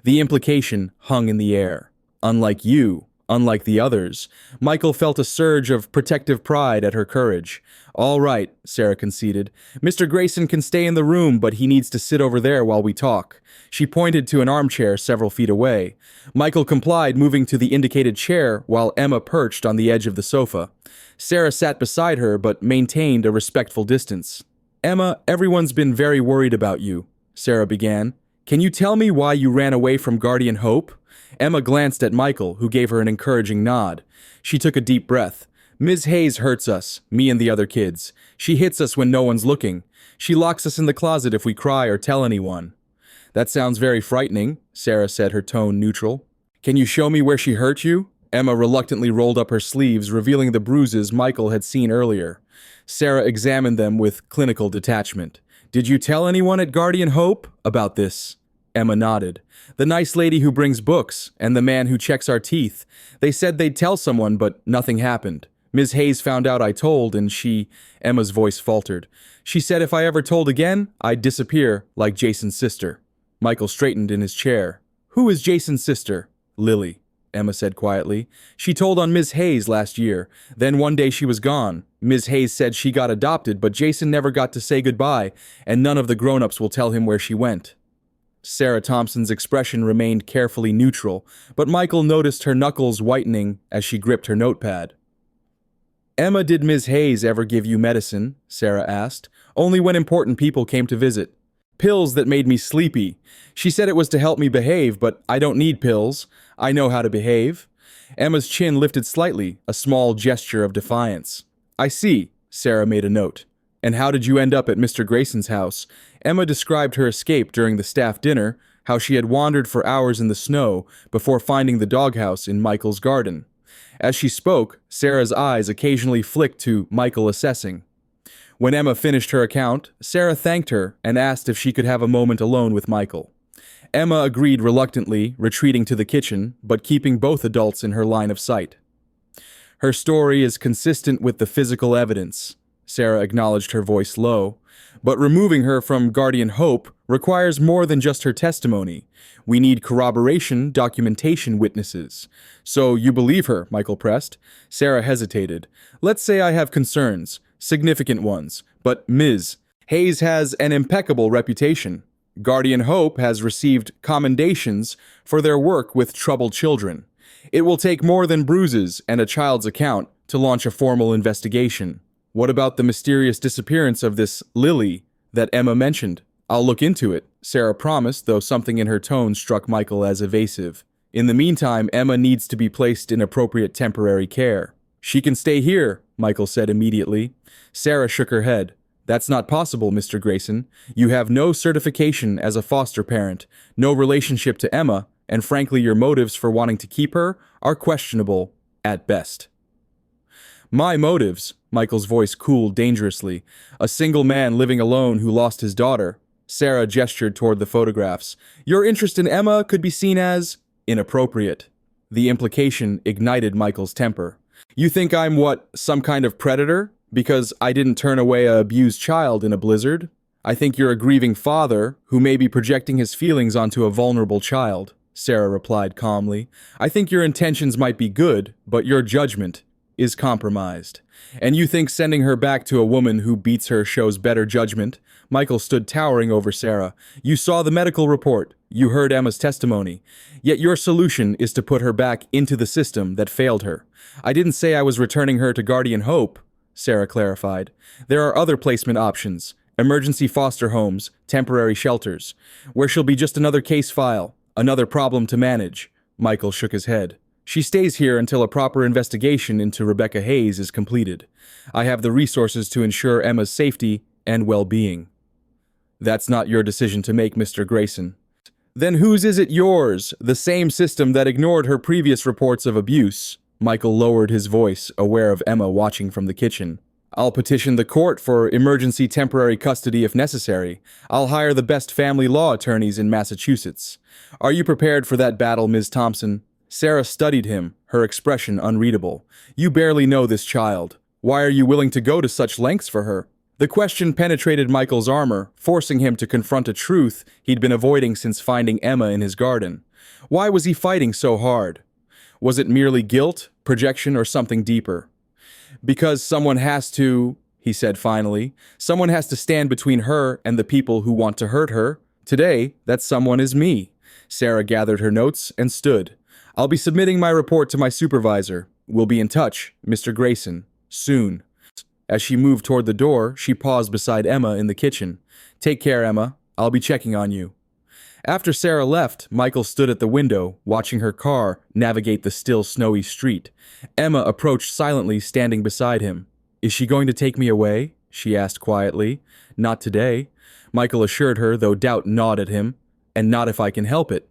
[SPEAKER 1] The implication hung in the air. Unlike you, unlike the others, Michael felt a surge of protective pride at her courage. "All right," Sarah conceded. "Mr. Grayson can stay in the room, but he needs to sit over there while we talk." She pointed to an armchair several feet away. Michael complied, moving to the indicated chair while Emma perched on the edge of the sofa. Sarah sat beside her but maintained a respectful distance. "Emma, everyone's been very worried about you," Sarah began. "Can you tell me why you ran away from Guardian Hope?" Emma glanced at Michael, who gave her an encouraging nod. She took a deep breath. "Ms. Hayes hurts us, me and the other kids. She hits us when no one's looking. She locks us in the closet if we cry or tell anyone." "That sounds very frightening," Sarah said, her tone neutral. "Can you show me where she hurt you?" Emma reluctantly rolled up her sleeves, revealing the bruises Michael had seen earlier. Sarah examined them with clinical detachment. "Did you tell anyone at Guardian Hope about this?" Emma nodded. "The nice lady who brings books, and the man who checks our teeth. They said they'd tell someone, but nothing happened. Ms. Hayes found out I told, and Emma's voice faltered. "She said if I ever told again, I'd disappear, like Jason's sister." Michael straightened in his chair. "Who is Jason's sister?" "Lily," Emma said quietly. "She told on Ms. Hayes last year. Then one day she was gone. Ms. Hayes said she got adopted, but Jason never got to say goodbye, and none of the grown-ups will tell him where she went." Sarah Thompson's expression remained carefully neutral, but Michael noticed her knuckles whitening as she gripped her notepad. "Emma, did Ms. Hayes ever give you medicine?" Sarah asked. "Only when important people came to visit." "Pills that made me sleepy. She said it was to help me behave, but I don't need pills. I know how to behave." Emma's chin lifted slightly, a small gesture of defiance. "I see," Sarah made a note. "And how did you end up at Mr. Grayson's house?" Emma described her escape during the staff dinner, how she had wandered for hours in the snow before finding the doghouse in Michael's garden. As she spoke, Sarah's eyes occasionally flicked to Michael, assessing. When Emma finished her account, Sarah thanked her and asked if she could have a moment alone with Michael. Emma agreed reluctantly, retreating to the kitchen, but keeping both adults in her line of sight. "Her story is consistent with the physical evidence," Sarah acknowledged, her voice low. "But removing her from Guardian Hope requires more than just her testimony. We need corroboration, documentation, witnesses." "So you believe her," Michael pressed. Sarah hesitated. "Let's say I have concerns, significant ones, but Ms. Hayes has an impeccable reputation. Guardian Hope has received commendations for their work with troubled children. It will take more than bruises and a child's account to launch a formal investigation. What about the mysterious disappearance of this Lily that Emma mentioned? I'll look into it," Sarah promised, though something in her tone struck Michael as evasive. In the meantime, Emma needs to be placed in appropriate temporary care. She can stay here, Michael said immediately. Sarah shook her head. That's not possible, Mr. Grayson. You have no certification as a foster parent, no relationship to Emma, and frankly, your motives for wanting to keep her are questionable at best. My motives, Michael's voice cooled dangerously. A single man living alone who lost his daughter. Sarah gestured toward the photographs. Your interest in Emma could be seen as inappropriate. The implication ignited Michael's temper. You think I'm what, some kind of predator? Because I didn't turn away an abused child in a blizzard? I think you're a grieving father who may be projecting his feelings onto a vulnerable child, Sarah replied calmly. I think your intentions might be good, but your judgment is compromised. And you think sending her back to a woman who beats her shows better judgment? Michael stood towering over Sarah. You saw the medical report. You heard Emma's testimony. Yet your solution is to put her back into the system that failed her. I didn't say I was returning her to Guardian Hope, Sarah clarified. There are other placement options. Emergency foster homes, temporary shelters, where she'll be just another case file, another problem to manage. Michael shook his head. She stays here until a proper investigation into Rebecca Hayes is completed. I have the resources to ensure Emma's safety and well-being. That's not your decision to make, Mr. Grayson. Then whose is it? Yours, the same system that ignored her previous reports of abuse. Michael lowered his voice, aware of Emma watching from the kitchen. I'll petition the court for emergency temporary custody if necessary. I'll hire the best family law attorneys in Massachusetts. Are you prepared for that battle, Ms. Thompson? Sarah studied him, her expression unreadable. You barely know this child. Why are you willing to go to such lengths for her? The question penetrated Michael's armor, forcing him to confront a truth he'd been avoiding since finding Emma in his garden. Why was he fighting so hard? Was it merely guilt, projection, or something deeper? Because someone has to, he said finally. Someone has to stand between her and the people who want to hurt her. Today, that someone is me. Sarah gathered her notes and stood. I'll be submitting my report to my supervisor. We'll be in touch, Mr. Grayson, soon. As she moved toward the door, she paused beside Emma in the kitchen. Take care, Emma. I'll be checking on you. After Sarah left, Michael stood at the window, watching her car navigate the still snowy street. Emma approached silently, standing beside him. Is she going to take me away? She asked quietly. Not today, Michael assured her, though doubt gnawed at him. And not if I can help it.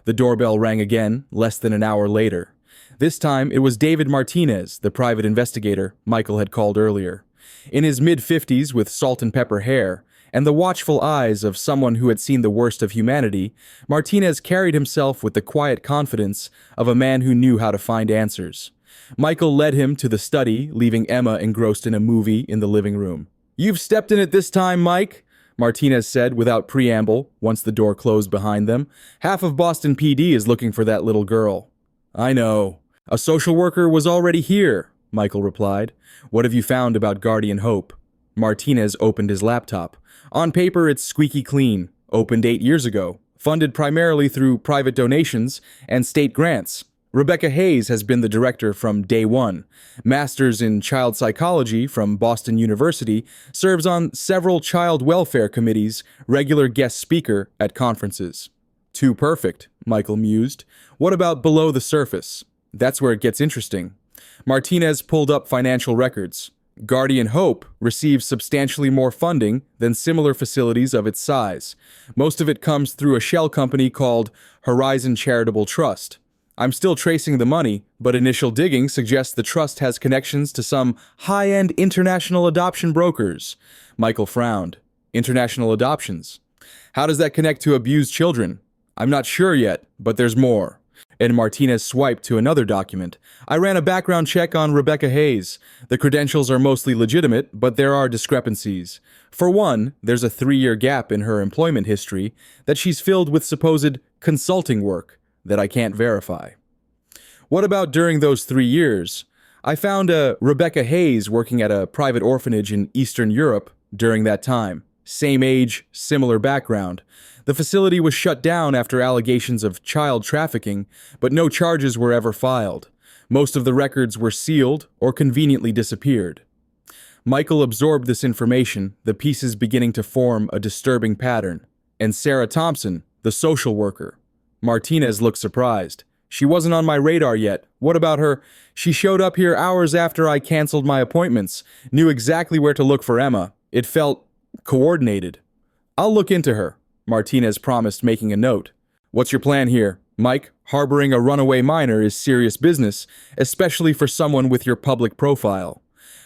[SPEAKER 1] The doorbell rang again, less than an hour later. This time, it was David Martinez, the private investigator Michael had called earlier. In his mid-50s with salt and pepper hair, and the watchful eyes of someone who had seen the worst of humanity, Martinez carried himself with the quiet confidence of a man who knew how to find answers. Michael led him to the study, leaving Emma engrossed in a movie in the living room. You've stepped in it this time, Mike, Martinez said without preamble, once the door closed behind them. Half of Boston PD is looking for that little girl. I know. A social worker was already here, Michael replied. What have you found about Guardian Hope? Martinez opened his laptop. On paper, it's squeaky clean. Opened 8 years ago. Funded primarily through private donations and state grants. Rebecca Hayes has been the director from day one. Masters in child psychology from Boston University, serves on several child welfare committees, regular guest speaker at conferences. Too perfect, Michael mused. What about below the surface? That's where it gets interesting. Martinez pulled up financial records. Guardian Hope receives substantially more funding than similar facilities of its size. Most of it comes through a shell company called Horizon Charitable Trust. I'm still tracing the money, but initial digging suggests the trust has connections to some high-end international adoption brokers. Michael frowned. International adoptions. How does that connect to abused children? I'm not sure yet, but there's more. And Martinez swiped to another document. I ran a background check on Rebecca Hayes. The credentials are mostly legitimate, but there are discrepancies. For one, there's a 3-year gap in her employment history that she's filled with supposed consulting work that I can't verify. What about during those 3 years? I found a Rebecca Hayes working at a private orphanage in Eastern Europe during that time. Same age, similar background. The facility was shut down after allegations of child trafficking, but no charges were ever filed. Most of the records were sealed or conveniently disappeared. Michael absorbed this information, the pieces beginning to form a disturbing pattern. And Sarah Thompson, the social worker. Martinez looked surprised. She wasn't on my radar yet. What about her? She showed up here hours after I canceled my appointments. Knew exactly where to look for Emma. It felt coordinated. I'll look into her, Martinez promised, making a note. What's your plan here? Mike, harboring a runaway minor is serious business, especially for someone with your public profile.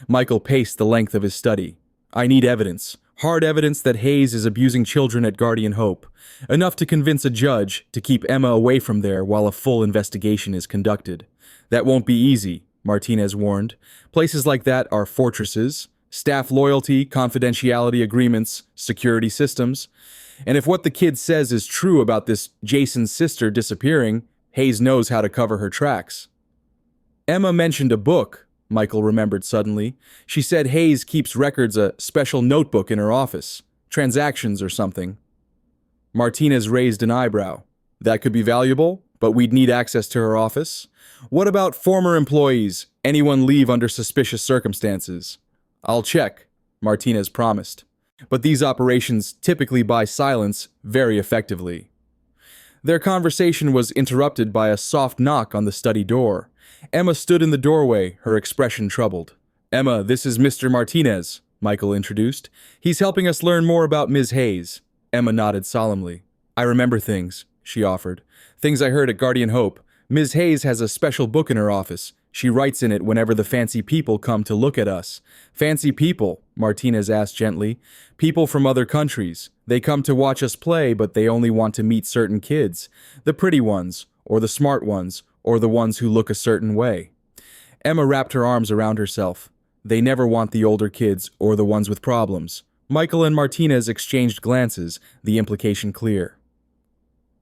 [SPEAKER 1] Michael paced the length of his study. I need evidence. Hard evidence that Hayes is abusing children at Guardian Hope. Enough to convince a judge to keep Emma away from there while a full investigation is conducted. That won't be easy, Martinez warned. Places like that are fortresses, staff loyalty, confidentiality agreements, security systems. And if what the kid says is true about this Jason's sister disappearing, Hayes knows how to cover her tracks. Emma mentioned a book, Michael remembered suddenly. She said Hayes keeps records a special notebook in her office. Transactions or something. Martinez raised an eyebrow. That could be valuable, but we'd need access to her office. What about former employees? Anyone leave under suspicious circumstances? I'll check, Martinez promised. But these operations typically buy silence very effectively. Their conversation was interrupted by a soft knock on the study door. Emma stood in the doorway, her expression troubled. Emma, this is Mr. Martinez, Michael introduced. He's helping us learn more about Ms. Hayes. Emma nodded solemnly. I remember things, she offered. Things I heard at Guardian Hope. Ms. Hayes has a special book in her office. She writes in it whenever the fancy people come to look at us. Fancy people? Martinez asked gently. People from other countries. They come to watch us play, but they only want to meet certain kids. The pretty ones, or the smart ones, or the ones who look a certain way. Emma wrapped her arms around herself. They never want the older kids or the ones with problems. Michael and Martinez exchanged glances, the implication clear.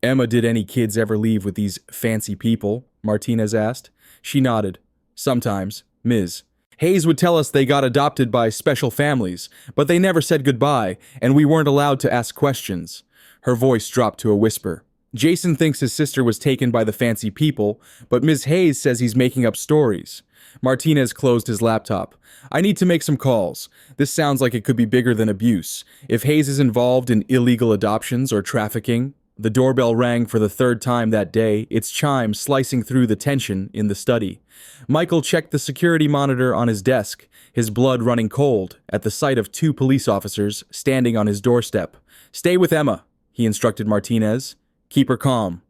[SPEAKER 1] Emma, did any kids ever leave with these fancy people? Martinez asked. She nodded. Sometimes, Ms. Hayes would tell us they got adopted by special families, but they never said goodbye, and we weren't allowed to ask questions. Her voice dropped to a whisper. Jason thinks his sister was taken by the fancy people, but Ms. Hayes says he's making up stories. Martinez closed his laptop. I need to make some calls. This sounds like it could be bigger than abuse. If Hayes is involved in illegal adoptions or trafficking. The doorbell rang for the third time that day, its chime slicing through the tension in the study. Michael checked the security monitor on his desk, his blood running cold at the sight of 2 police officers standing on his doorstep. Stay with Emma, he instructed Martinez. Keep her calm.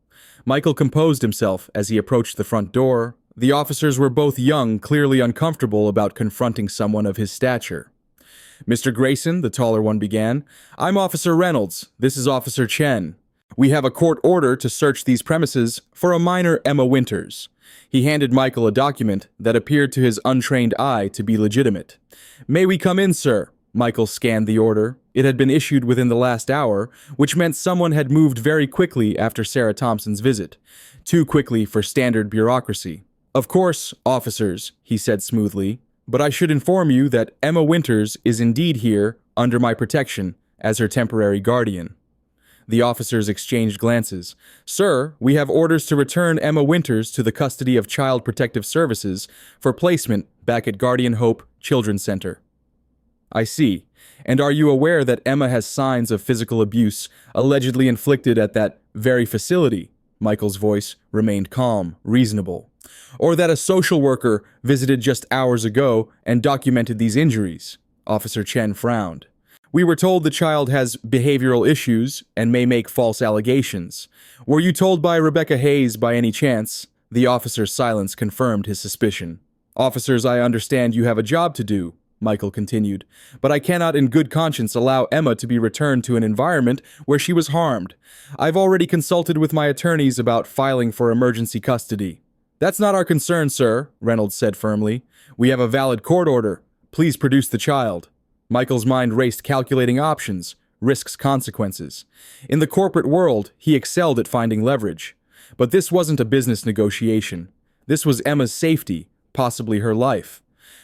[SPEAKER 1] Michael composed himself as he approached the front door. The officers were both young, clearly uncomfortable about confronting someone of his stature. Mr. Grayson, the taller one began, I'm Officer Reynolds. This is Officer Chen. We have a court order to search these premises for a minor Emma Winters. He handed Michael a document that appeared to his untrained eye to be legitimate. May we come in, sir? Michael scanned the order. It had been issued within the last hour, which meant someone had moved very quickly after Sarah Thompson's visit. Too quickly for standard bureaucracy. Of course, officers, he said smoothly, but I should inform you that Emma Winters is indeed here under my protection as her temporary guardian. The officers exchanged glances. Sir, we have orders to return Emma Winters to the custody of Child Protective Services for placement back at Guardian Hope Children's Center. I see. And are you aware that Emma has signs of physical abuse allegedly inflicted at that very facility? Michael's voice remained calm, reasonable. Or that a social worker visited just hours ago and documented these injuries? Officer Chen frowned. We were told the child has behavioral issues and may make false allegations. Were you told by Rebecca Hayes by any chance? The officer's silence confirmed his suspicion. Officers, I understand you have a job to do, Michael continued, but I cannot in good conscience allow Emma to be returned to an environment where she was harmed. I've already consulted with my attorneys about filing for emergency custody. That's not our concern, sir, Reynolds said firmly. We have a valid court order. Please produce the child. Michael's mind raced calculating options, risks, consequences. In the corporate world, he excelled at finding leverage. But this wasn't a business negotiation. This was Emma's safety, possibly her life.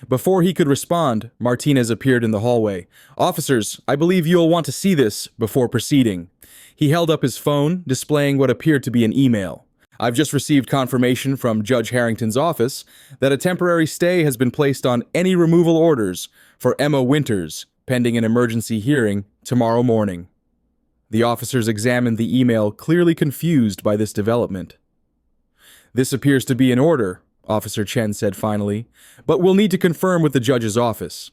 [SPEAKER 1] Before he could respond, Martinez appeared in the hallway. Officers, I believe you'll want to see this before proceeding. He held up his phone, displaying what appeared to be an email. I've just received confirmation from Judge Harrington's office that a temporary stay has been placed on any removal orders for Emma Winters, pending an emergency hearing tomorrow morning. The officers examined the email, clearly confused by this development. "This appears to be in order," Officer Chen said finally, "but we'll need to confirm with the judge's office."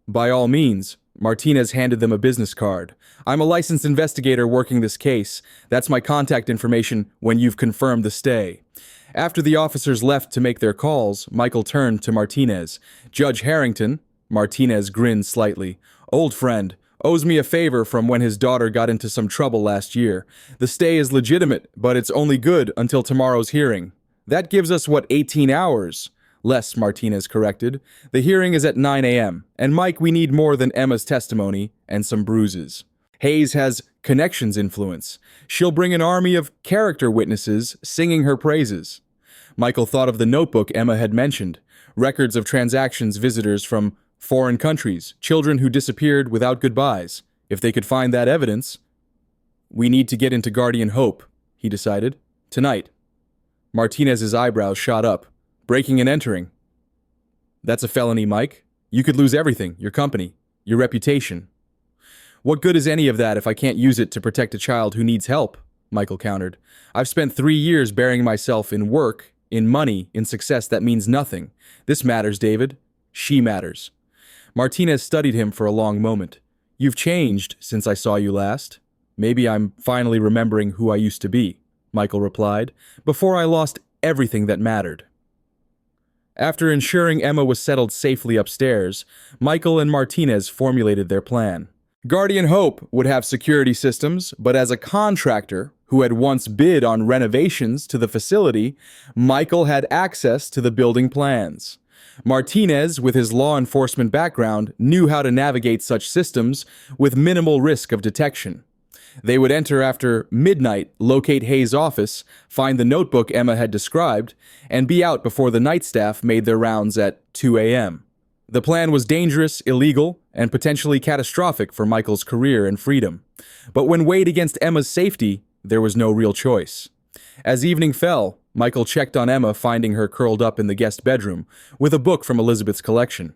[SPEAKER 1] "By all means." Martinez handed them a business card. "I'm a licensed investigator working this case. That's my contact information when you've confirmed the stay." After the officers left to make their calls, Michael turned to Martinez. "Judge Harrington," Martinez grinned slightly, "old friend, owes me a favor from when his daughter got into some trouble last year. The stay is legitimate, but it's only good until tomorrow's hearing. That gives us, 18 hours? Less," Martinez corrected. "The hearing is at 9 a.m., and Mike, we need more than Emma's testimony and some bruises. Hayes has connections influence. She'll bring an army of character witnesses singing her praises." Michael thought of the notebook Emma had mentioned, records of transactions, visitors from foreign countries, children who disappeared without goodbyes. If they could find that evidence... "We need to get into Guardian Hope," he decided. "Tonight." Martinez's eyebrows shot up. "Breaking and entering." "That's a felony, Mike. You could lose everything, your company, your reputation." "What good is any of that if I can't use it to protect a child who needs help?" Michael countered. "I've spent 3 years burying myself in work, in money, in success that means nothing. This matters, David. She matters." Martinez studied him for a long moment. "You've changed since I saw you last." "Maybe I'm finally remembering who I used to be," Michael replied, "before I lost everything that mattered." After ensuring Emma was settled safely upstairs, Michael and Martinez formulated their plan. Guardian Hope would have security systems, but as a contractor who had once bid on renovations to the facility, Michael had access to the building plans. Martinez, with his law enforcement background, knew how to navigate such systems with minimal risk of detection. They would enter after midnight, locate Hayes' office, find the notebook Emma had described, and be out before the night staff made their rounds at 2 a.m. The plan was dangerous, illegal, and potentially catastrophic for Michael's career and freedom. But when weighed against Emma's safety, there was no real choice. As evening fell, Michael checked on Emma, finding her curled up in the guest bedroom, with a book from Elizabeth's collection.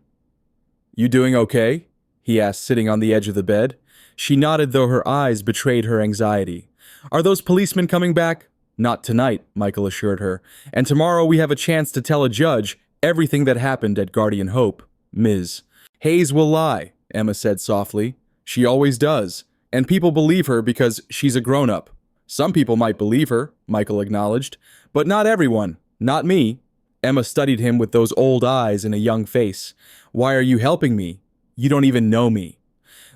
[SPEAKER 1] "You doing okay?" he asked, sitting on the edge of the bed. She nodded, though her eyes betrayed her anxiety. "Are those policemen coming back?" "Not tonight," Michael assured her. "And tomorrow we have a chance to tell a judge everything that happened at Guardian Hope, Ms. Hayes will lie," Emma said softly. "She always does. And people believe her because she's a grown-up." "Some people might believe her," Michael acknowledged. "But not everyone. Not me." Emma studied him with those old eyes in a young face. "Why are you helping me? You don't even know me."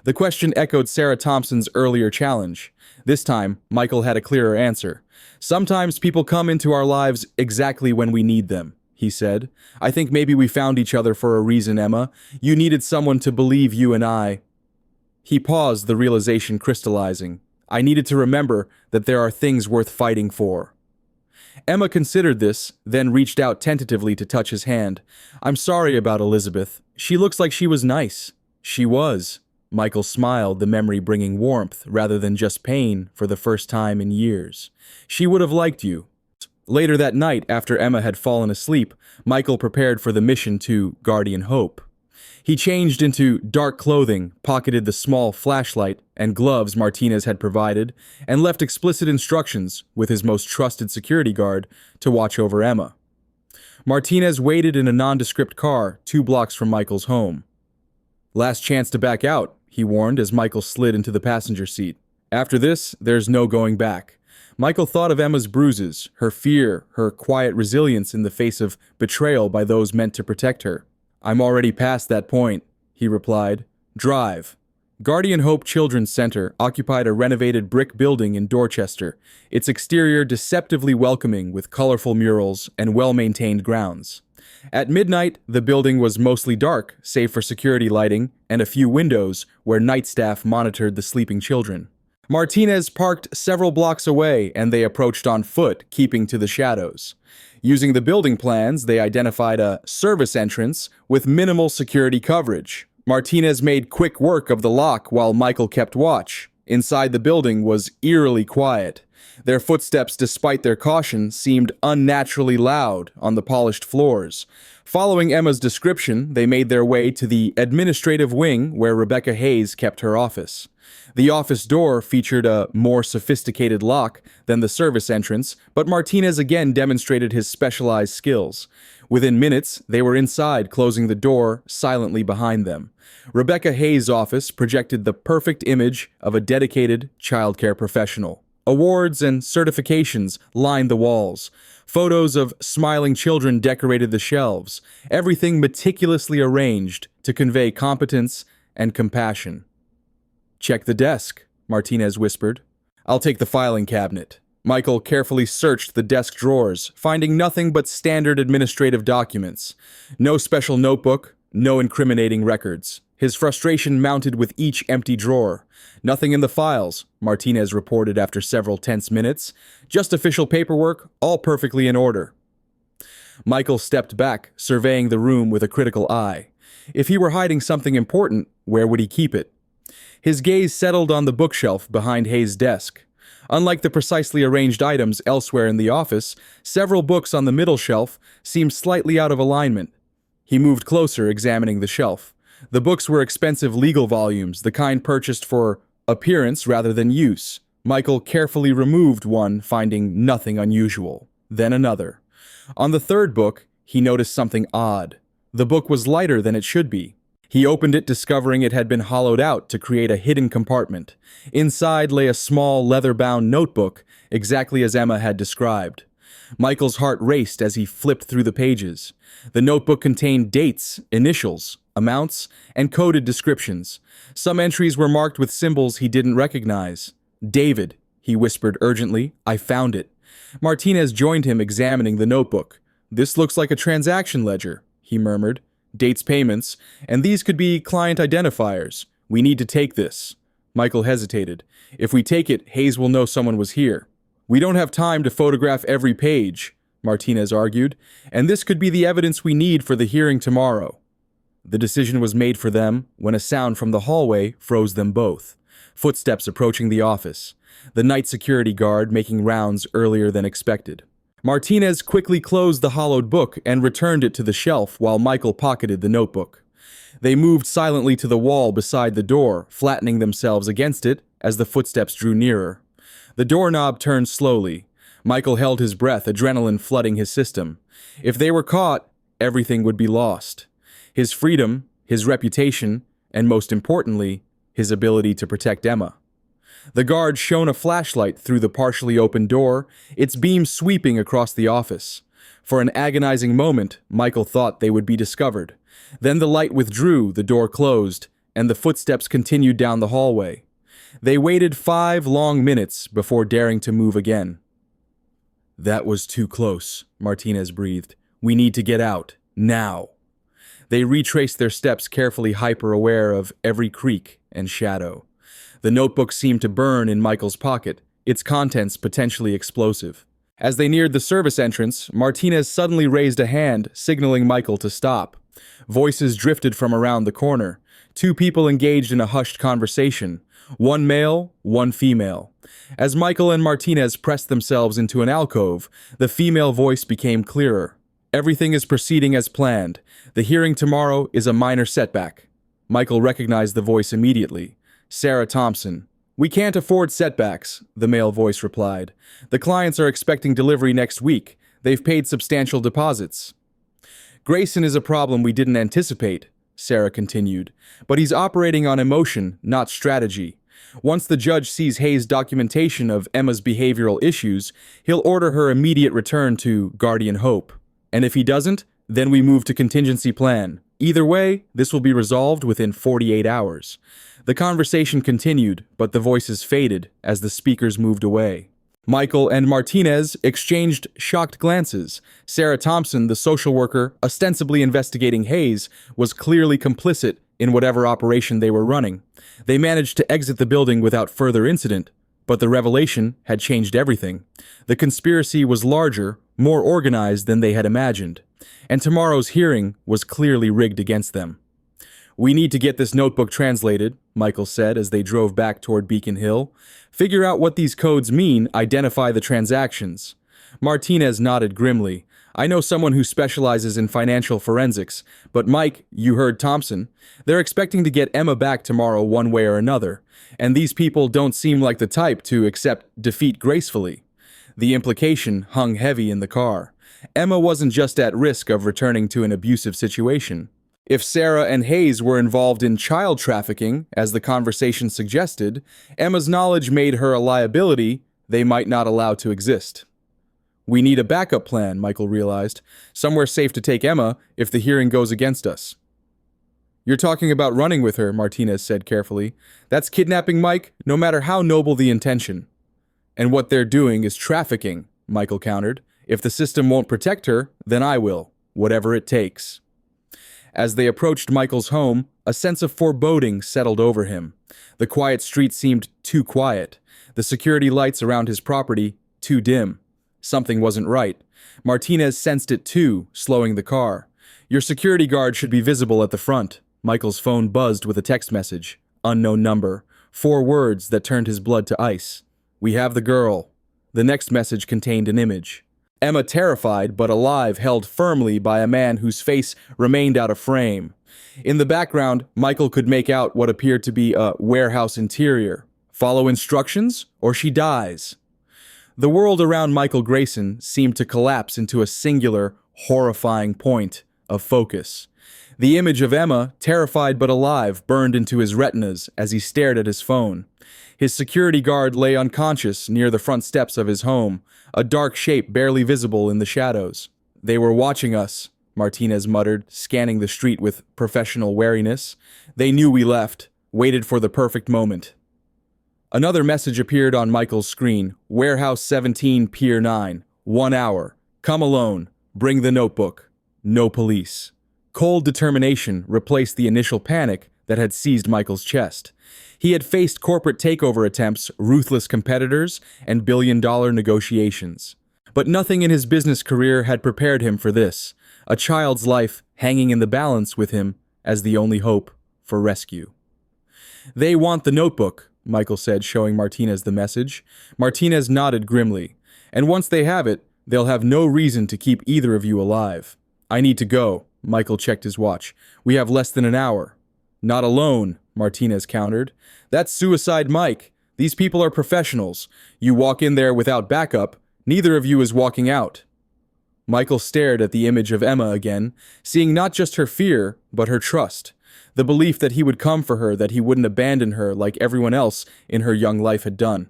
[SPEAKER 1] The question echoed Sarah Thompson's earlier challenge. This time, Michael had a clearer answer. "Sometimes people come into our lives exactly when we need them," he said. "I think maybe we found each other for a reason, Emma. You needed someone to believe you and I." He paused, the realization crystallizing. "I needed to remember that there are things worth fighting for." Emma considered this, then reached out tentatively to touch his hand. "I'm sorry about Elizabeth. She looks like she was nice." "She was." Michael smiled, the memory bringing warmth rather than just pain for the first time in years. "She would have liked you." Later that night, after Emma had fallen asleep, Michael prepared for the mission to Guardian Hope. He changed into dark clothing, pocketed the small flashlight and gloves Martinez had provided, and left explicit instructions, with his most trusted security guard, to watch over Emma. Martinez waited in a nondescript car 2 blocks from Michael's home. "Last chance to back out," he warned as Michael slid into the passenger seat. "After this, there's no going back." Michael thought of Emma's bruises, her fear, her quiet resilience in the face of betrayal by those meant to protect her. "I'm already past that point," he replied. "Drive." Guardian Hope Children's Center occupied a renovated brick building in Dorchester, its exterior deceptively welcoming with colorful murals and well-maintained grounds. At midnight, the building was mostly dark, save for security lighting and a few windows where night staff monitored the sleeping children. Martinez parked several blocks away, and they approached on foot, keeping to the shadows. Using the building plans, they identified a service entrance with minimal security coverage. Martinez made quick work of the lock while Michael kept watch. Inside the building was eerily quiet. Their footsteps, despite their caution, seemed unnaturally loud on the polished floors. Following Emma's description, they made their way to the administrative wing where Rebecca Hayes kept her office. The office door featured a more sophisticated lock than the service entrance, but Martinez again demonstrated his specialized skills. Within minutes, they were inside, closing the door silently behind them. Rebecca Hayes' office projected the perfect image of a dedicated childcare professional. Awards and certifications lined the walls. Photos of smiling children decorated the shelves, everything meticulously arranged to convey competence and compassion. "Check the desk," Martinez whispered. "I'll take the filing cabinet." Michael carefully searched the desk drawers, finding nothing but standard administrative documents. No special notebook, no incriminating records. His frustration mounted with each empty drawer. "Nothing in the files," Martinez reported after several tense minutes. "Just official paperwork, all perfectly in order." Michael stepped back, surveying the room with a critical eye. If he were hiding something important, where would he keep it? His gaze settled on the bookshelf behind Hayes' desk. Unlike the precisely arranged items elsewhere in the office, several books on the middle shelf seemed slightly out of alignment. He moved closer, examining the shelf. The books were expensive legal volumes, the kind purchased for appearance rather than use. Michael carefully removed one, finding nothing unusual. Then another. On the third book, he noticed something odd. The book was lighter than it should be. He opened it, discovering it had been hollowed out to create a hidden compartment. Inside lay a small, leather-bound notebook, exactly as Emma had described. Michael's heart raced as he flipped through the pages. The notebook contained dates, initials, amounts, and coded descriptions. Some entries were marked with symbols he didn't recognize. "David," he whispered urgently, "I found it." Martinez joined him, examining the notebook. "This looks like a transaction ledger," he murmured. "Dates, payments, and these could be client identifiers. We need to take this." Michael hesitated. "If we take it, Hayes will know someone was here." "We don't have time to photograph every page," Martinez argued, "and this could be the evidence we need for the hearing tomorrow." The decision was made for them when a sound from the hallway froze them both. Footsteps approaching the office. The night security guard making rounds earlier than expected. Martinez quickly closed the hollowed book and returned it to the shelf while Michael pocketed the notebook. They moved silently to the wall beside the door, flattening themselves against it as the footsteps drew nearer. The doorknob turned slowly. Michael held his breath, adrenaline flooding his system. If they were caught, everything would be lost. His freedom, his reputation, and most importantly, his ability to protect Emma. The guard shone a flashlight through the partially open door, its beam sweeping across the office. For an agonizing moment, Michael thought they would be discovered. Then the light withdrew, the door closed, and the footsteps continued down the hallway. They waited 5 long minutes before daring to move again. "That was too close," Martinez breathed. "We need to get out, now." They retraced their steps, carefully hyper-aware of every creak and shadow. The notebook seemed to burn in Michael's pocket, its contents potentially explosive. As they neared the service entrance, Martinez suddenly raised a hand, signaling Michael to stop. Voices drifted from around the corner. 2 people engaged in a hushed conversation. 1 male, 1 female. As Michael and Martinez pressed themselves into an alcove, the female voice became clearer. "Everything is proceeding as planned. The hearing tomorrow is a minor setback." Michael recognized the voice immediately. Sarah Thompson. "We can't afford setbacks," the male voice replied. "The clients are expecting delivery next week. They've paid substantial deposits." "Grayson is a problem we didn't anticipate," Sarah continued, "but he's operating on emotion, not strategy. Once the judge sees Hayes' documentation of Emma's behavioral issues, he'll order her immediate return to Guardian Hope. And if he doesn't, then we move to contingency plan. Either way, this will be resolved within 48 hours. The conversation continued, but the voices faded as the speakers moved away. Michael and Martinez exchanged shocked glances. Sarah Thompson, the social worker ostensibly investigating Hayes, was clearly complicit in whatever operation they were running. They managed to exit the building without further incident, but the revelation had changed everything. The conspiracy was larger, more organized than they had imagined, and tomorrow's hearing was clearly rigged against them. "We need to get this notebook translated," Michael said as they drove back toward Beacon Hill. Figure out what these codes mean, identify the transactions. Martinez nodded grimly. I know someone who specializes in financial forensics, but Mike, you heard Thompson. They're expecting to get Emma back tomorrow one way or another, and these people don't seem like the type to accept defeat gracefully. The implication hung heavy in the car. Emma wasn't just at risk of returning to an abusive situation. If Sarah and Hayes were involved in child trafficking, as the conversation suggested, Emma's knowledge made her a liability they might not allow to exist. We need a backup plan, Michael realized. Somewhere safe to take Emma if the hearing goes against us. You're talking about running with her, Martinez said carefully. That's kidnapping, Mike, no matter how noble the intention. And what they're doing is trafficking, Michael countered. If the system won't protect her, then I will, whatever it takes. As they approached Michael's home, a sense of foreboding settled over him. The quiet street seemed too quiet. The security lights around his property too dim. Something wasn't right. Martinez sensed it too, slowing the car. Your security guard should be visible at the front. Michael's phone buzzed with a text message. Unknown number. 4 words that turned his blood to ice. We have the girl. The next message contained an image. Emma, terrified but alive, held firmly by a man whose face remained out of frame. In the background, Michael could make out what appeared to be a warehouse interior. Follow instructions, or she dies. The world around Michael Grayson seemed to collapse into a singular, horrifying point of focus. The image of Emma, terrified but alive, burned into his retinas as he stared at his phone. His security guard lay unconscious near the front steps of his home, a dark shape barely visible in the shadows. They were watching us, Martinez muttered, scanning the street with professional wariness. They knew we left, waited for the perfect moment. Another message appeared on Michael's screen. Warehouse 17, Pier 9. 1 hour. Come alone. Bring the notebook. No police. Cold determination replaced the initial panic that had seized Michael's chest. He had faced corporate takeover attempts, ruthless competitors, and billion-dollar negotiations. But nothing in his business career had prepared him for this, a child's life hanging in the balance with him as the only hope for rescue. They want the notebook, Michael said, showing Martinez the message. Martinez nodded grimly. And once they have it, they'll have no reason to keep either of you alive. I need to go. Michael checked his watch. We have less than an hour. Not alone, Martinez countered. That's suicide, Mike. These people are professionals. You walk in there without backup, neither of you is walking out. Michael stared at the image of Emma again, seeing not just her fear, but her trust. The belief that he would come for her, that he wouldn't abandon her like everyone else in her young life had done.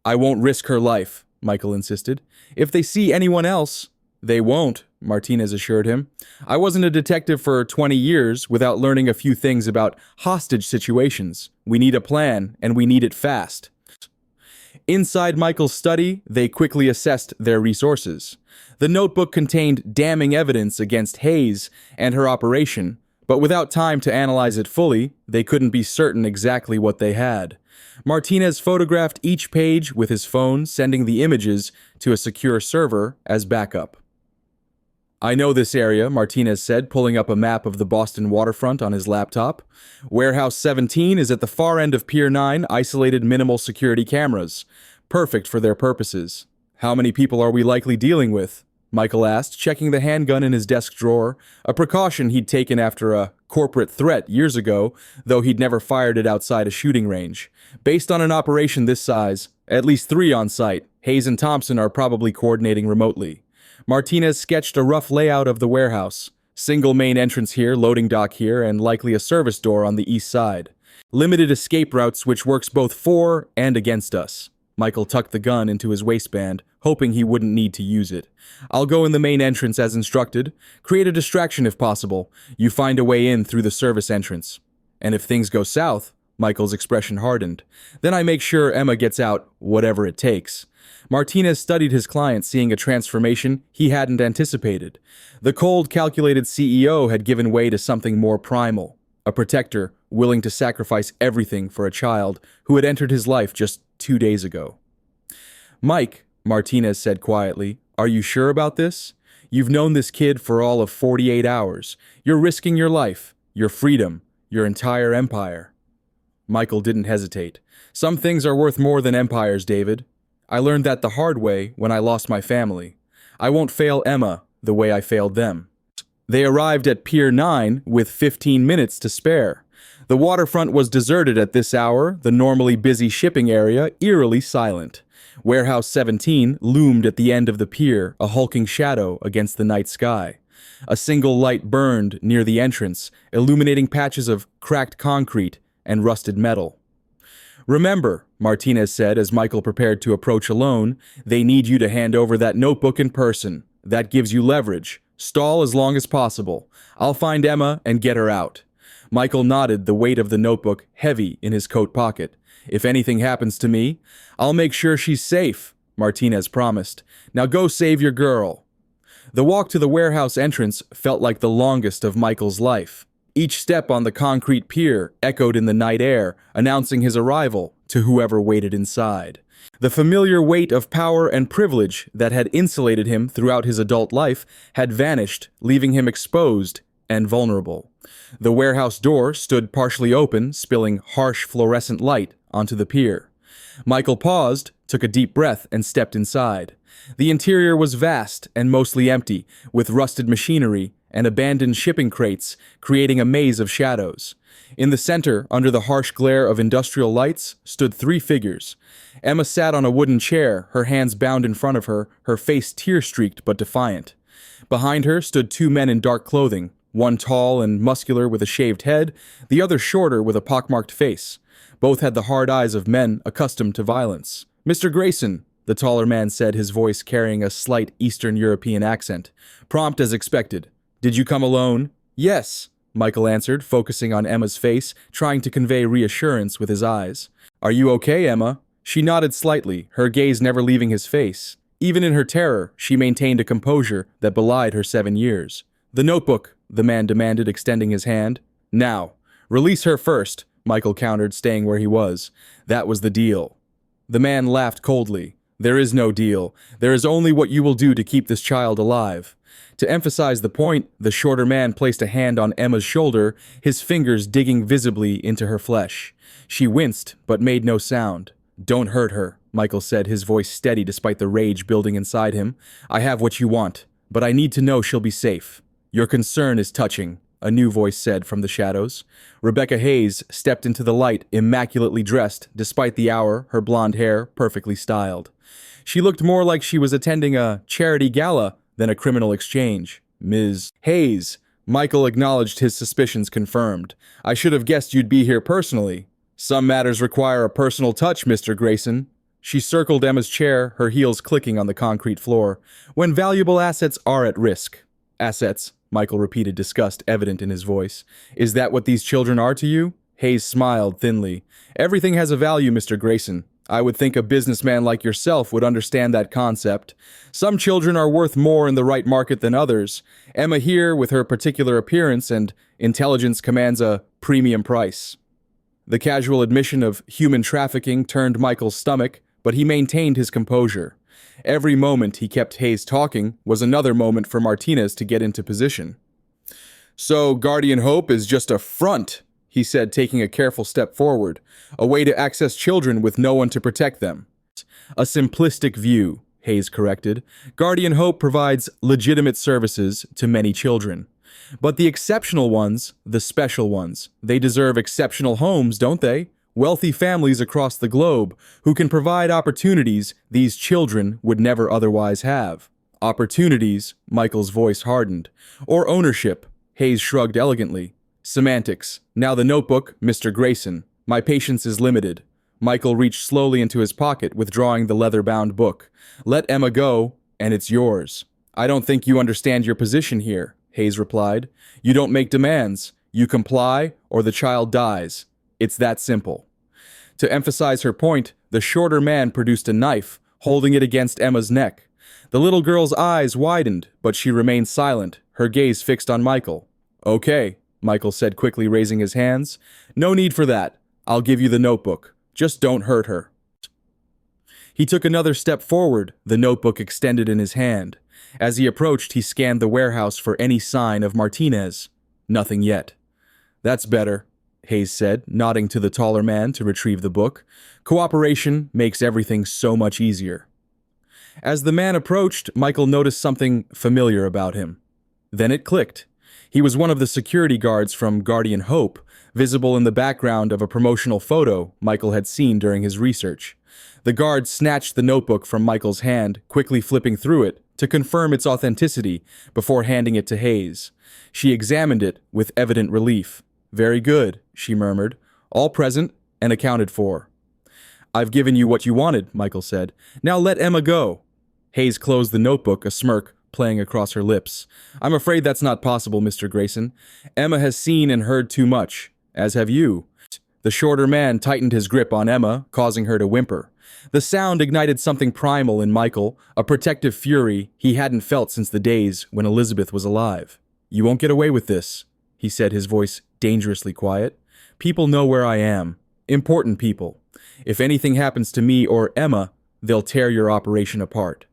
[SPEAKER 1] I won't risk her life, Michael insisted. If they see anyone else, they won't, Martinez assured him. I wasn't a detective for 20 years without learning a few things about hostage situations. We need a plan, and we need it fast. Inside Michael's study, they quickly assessed their resources. The notebook contained damning evidence against Hayes and her operation, but without time to analyze it fully, they couldn't be certain exactly what they had. Martinez photographed each page with his phone, sending the images to a secure server as backup. I know this area, Martinez said, pulling up a map of the Boston waterfront on his laptop. Warehouse 17 is at the far end of Pier 9, isolated minimal security cameras. Perfect for their purposes. How many people are we likely dealing with? Michael asked, checking the handgun in his desk drawer, a precaution he'd taken after a corporate threat years ago, though he'd never fired it outside a shooting range. Based on an operation this size, at least 3 on site. Hayes and Thompson are probably coordinating remotely. Martinez sketched a rough layout of the warehouse. Single main entrance here, loading dock here, and likely a service door on the east side. Limited escape routes which works both for and against us. Michael tucked the gun into his waistband, hoping he wouldn't need to use it. I'll go in the main entrance as instructed. Create a distraction if possible. You find a way in through the service entrance. And if things go south, Michael's expression hardened, then I make sure Emma gets out, whatever it takes. Martinez studied his client, seeing a transformation he hadn't anticipated. The cold, calculated CEO had given way to something more primal, a protector willing to sacrifice everything for a child who had entered his life just 2 days ago. Mike, Martinez said quietly, are you sure about this? You've known this kid for all of 48 hours. You're risking your life, your freedom, your entire empire. Michael didn't hesitate. Some things are worth more than empires, David. I learned that the hard way when I lost my family. I won't fail Emma the way I failed them. They arrived at Pier 9 with 15 minutes to spare. The waterfront was deserted at this hour, the normally busy shipping area eerily silent. Warehouse 17 loomed at the end of the pier, a hulking shadow against the night sky. A single light burned near the entrance, illuminating patches of cracked concrete and rusted metal. "Remember," Martinez said as Michael prepared to approach alone, "they need you to hand over that notebook in person. That gives you leverage. Stall as long as possible. I'll find Emma and get her out." Michael nodded, the weight of the notebook heavy in his coat pocket. "If anything happens to me, I'll make sure she's safe," Martinez promised. "Now go save your girl." The walk to the warehouse entrance felt like the longest of Michael's life. Each step on the concrete pier echoed in the night air, announcing his arrival to whoever waited inside. The familiar weight of power and privilege that had insulated him throughout his adult life had vanished, leaving him exposed and vulnerable. The warehouse door stood partially open, spilling harsh fluorescent light onto the pier. Michael paused, took a deep breath, and stepped inside. The interior was vast and mostly empty, with rusted machinery and abandoned shipping crates creating a maze of shadows. In the center, under the harsh glare of industrial lights, stood three figures. Emma sat on a wooden chair, her hands bound in front of her, her face tear-streaked but defiant. Behind her stood two men in dark clothing, one tall and muscular with a shaved head, the other shorter with a pockmarked face. Both had the hard eyes of men accustomed to violence. "Mr. Grayson," the taller man said, his voice carrying a slight Eastern European accent. Prompt as expected. "Did you come alone?" "Yes," Michael answered, focusing on Emma's face, trying to convey reassurance with his eyes. "Are you okay, Emma?" She nodded slightly, her gaze never leaving his face. Even in her terror, she maintained a composure that belied her 7 years. "The notebook," the man demanded, extending his hand. "Now, release her first," Michael countered, staying where he was. "That was the deal." The man laughed coldly. "There is no deal. There is only what you will do to keep this child alive." To emphasize the point, the shorter man placed a hand on Emma's shoulder, his fingers digging visibly into her flesh. She winced, but made no sound. "Don't hurt her," Michael said, his voice steady despite the rage building inside him. "I have what you want, but I need to know she'll be safe." "Your concern is touching," a new voice said from the shadows. Rebecca Hayes stepped into the light, immaculately dressed, despite the hour, her blonde hair perfectly styled. She looked more like she was attending a charity gala than a criminal exchange. "Ms. Hayes," Michael acknowledged, his suspicions confirmed. "I should have guessed you'd be here personally." "Some matters require a personal touch, Mr. Grayson." She circled Emma's chair, her heels clicking on the concrete floor. "When valuable assets are at risk." "Assets," Michael repeated, disgust evident in his voice. "Is that what these children are to you?" Hayes smiled thinly. "Everything has a value, Mr. Grayson. I would think a businessman like yourself would understand that concept. Some children are worth more in the right market than others. Emma here, with her particular appearance and intelligence, commands a premium price." The casual admission of human trafficking turned Michael's stomach, but he maintained his composure. Every moment he kept Hayes talking was another moment for Martinez to get into position. "So Guardian Hope is just a front," he said, taking a careful step forward. "A way to access children with no one to protect them." "A simplistic view," Hayes corrected. "Guardian Hope provides legitimate services to many children. But the exceptional ones, the special ones, they deserve exceptional homes, don't they? Wealthy families across the globe who can provide opportunities these children would never otherwise have." "Opportunities," Michael's voice hardened. "Or ownership," Hayes shrugged elegantly. "Semantics. Now the notebook, Mr. Grayson. My patience is limited." Michael reached slowly into his pocket, withdrawing the leather-bound book. "Let Emma go, and it's yours." "I don't think you understand your position here," Hayes replied. "You don't make demands. You comply, or the child dies. It's that simple." To emphasize her point, the shorter man produced a knife, holding it against Emma's neck. The little girl's eyes widened, but she remained silent, her gaze fixed on Michael. "Okay," Michael said, quickly raising his hands. "No need for that. I'll give you the notebook. Just don't hurt her." He took another step forward, the notebook extended in his hand. As he approached, he scanned the warehouse for any sign of Martinez. Nothing yet. "That's better." Hayes said, nodding to the taller man to retrieve the book. Cooperation makes everything so much easier. As the man approached, Michael noticed something familiar about him. Then it clicked. He was one of the security guards from Guardian Hope, visible in the background of a promotional photo Michael had seen during his research. The guard snatched the notebook from Michael's hand, quickly flipping through it to confirm its authenticity before handing it to Hayes. She examined it with evident relief. "Very good," she murmured. "All present and accounted for." "I've given you what you wanted," Michael said. "Now let Emma go." Hayes closed the notebook, a smirk playing across her lips. "I'm afraid that's not possible, Mr. Grayson. Emma has seen and heard too much, as have you." The shorter man tightened his grip on Emma, causing her to whimper. The sound ignited something primal in Michael, a protective fury he hadn't felt since the days when Elizabeth was alive. "You won't get away with this," he said, his voice dangerously quiet. "People know where I am. Important people. If anything happens to me or Emma, they'll tear your operation apart."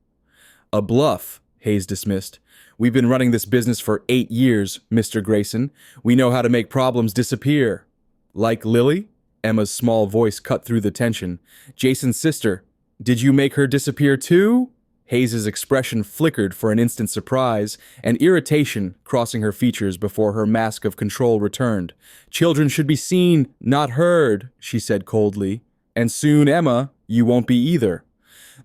[SPEAKER 1] "A bluff," Hayes dismissed. "We've been running this business for 8 years, Mr. Grayson. We know how to make problems disappear." "Like Lily?" Emma's small voice cut through the tension. "Jason's sister. Did you make her disappear too?" Hayes' expression flickered for an instant's surprise and irritation crossing her features before her mask of control returned. "Children should be seen, not heard," she said coldly. "And soon, Emma, you won't be either."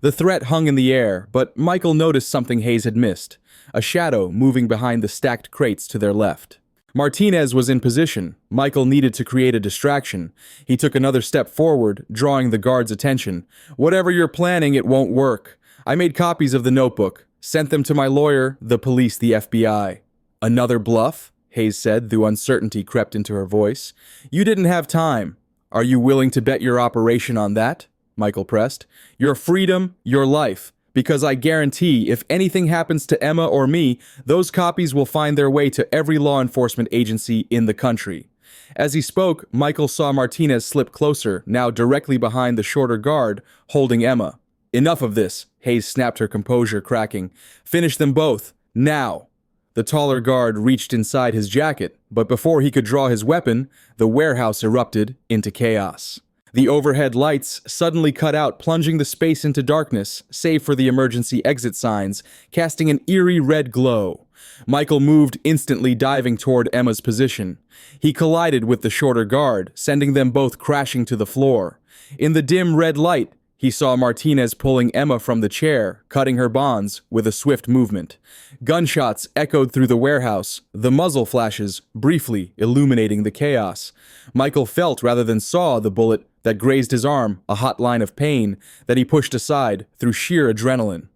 [SPEAKER 1] The threat hung in the air, but Michael noticed something Hayes had missed, a shadow moving behind the stacked crates to their left. Martinez was in position. Michael needed to create a distraction. He took another step forward, drawing the guard's attention. "Whatever you're planning, it won't work. I made copies of the notebook, sent them to my lawyer, the police, the FBI." "Another bluff?" Hayes said, though uncertainty crept into her voice. "You didn't have time. Are you willing to bet your operation on that?" Michael pressed. "Your freedom, your life. Because I guarantee if anything happens to Emma or me, those copies will find their way to every law enforcement agency in the country." As he spoke, Michael saw Martinez slip closer, now directly behind the shorter guard, holding Emma. "Enough of this," Hayes snapped, her composure cracking. "Finish them both. Now." The taller guard reached inside his jacket, but before he could draw his weapon, the warehouse erupted into chaos. The overhead lights suddenly cut out, plunging the space into darkness, save for the emergency exit signs, casting an eerie red glow. Michael moved, instantly diving toward Emma's position. He collided with the shorter guard, sending them both crashing to the floor. In the dim red light, he saw Martinez pulling Emma from the chair, cutting her bonds with a swift movement. Gunshots echoed through the warehouse, the muzzle flashes briefly illuminating the chaos. Michael felt rather than saw the bullet that grazed his arm, a hot line of pain that he pushed aside through sheer adrenaline.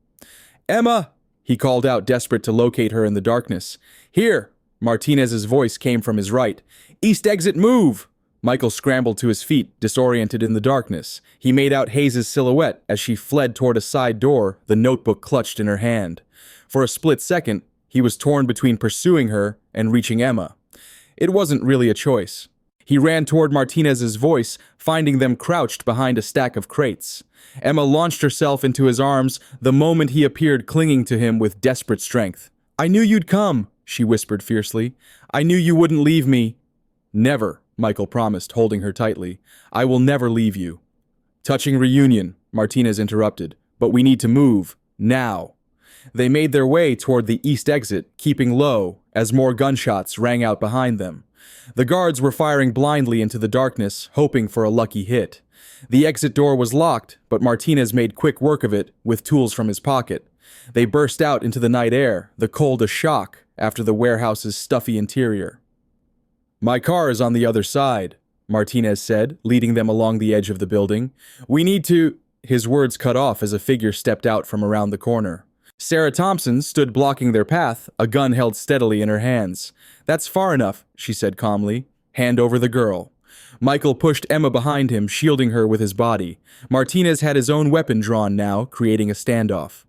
[SPEAKER 1] "Emma!" he called out, desperate to locate her in the darkness. "Here!" Martinez's voice came from his right. "East exit, move!" Michael scrambled to his feet, disoriented in the darkness. He made out Hayes' silhouette as she fled toward a side door, the notebook clutched in her hand. For a split second, he was torn between pursuing her and reaching Emma. It wasn't really a choice. He ran toward Martinez's voice, finding them crouched behind a stack of crates. Emma launched herself into his arms the moment he appeared, clinging to him with desperate strength. "I knew you'd come," she whispered fiercely. "I knew you wouldn't leave me." "Never," Michael promised, holding her tightly. "I will never leave you." "Touching reunion," Martinez interrupted. "But we need to move. Now." They made their way toward the east exit, keeping low, as more gunshots rang out behind them. The guards were firing blindly into the darkness, hoping for a lucky hit. The exit door was locked, but Martinez made quick work of it with tools from his pocket. They burst out into the night air, the cold a shock after the warehouse's stuffy interior. "My car is on the other side," Martinez said, leading them along the edge of the building. "We need to—" His words cut off as a figure stepped out from around the corner. Sarah Thompson stood blocking their path, a gun held steadily in her hands. "That's far enough," she said calmly. "Hand over the girl." Michael pushed Emma behind him, shielding her with his body. Martinez had his own weapon drawn now, creating a standoff.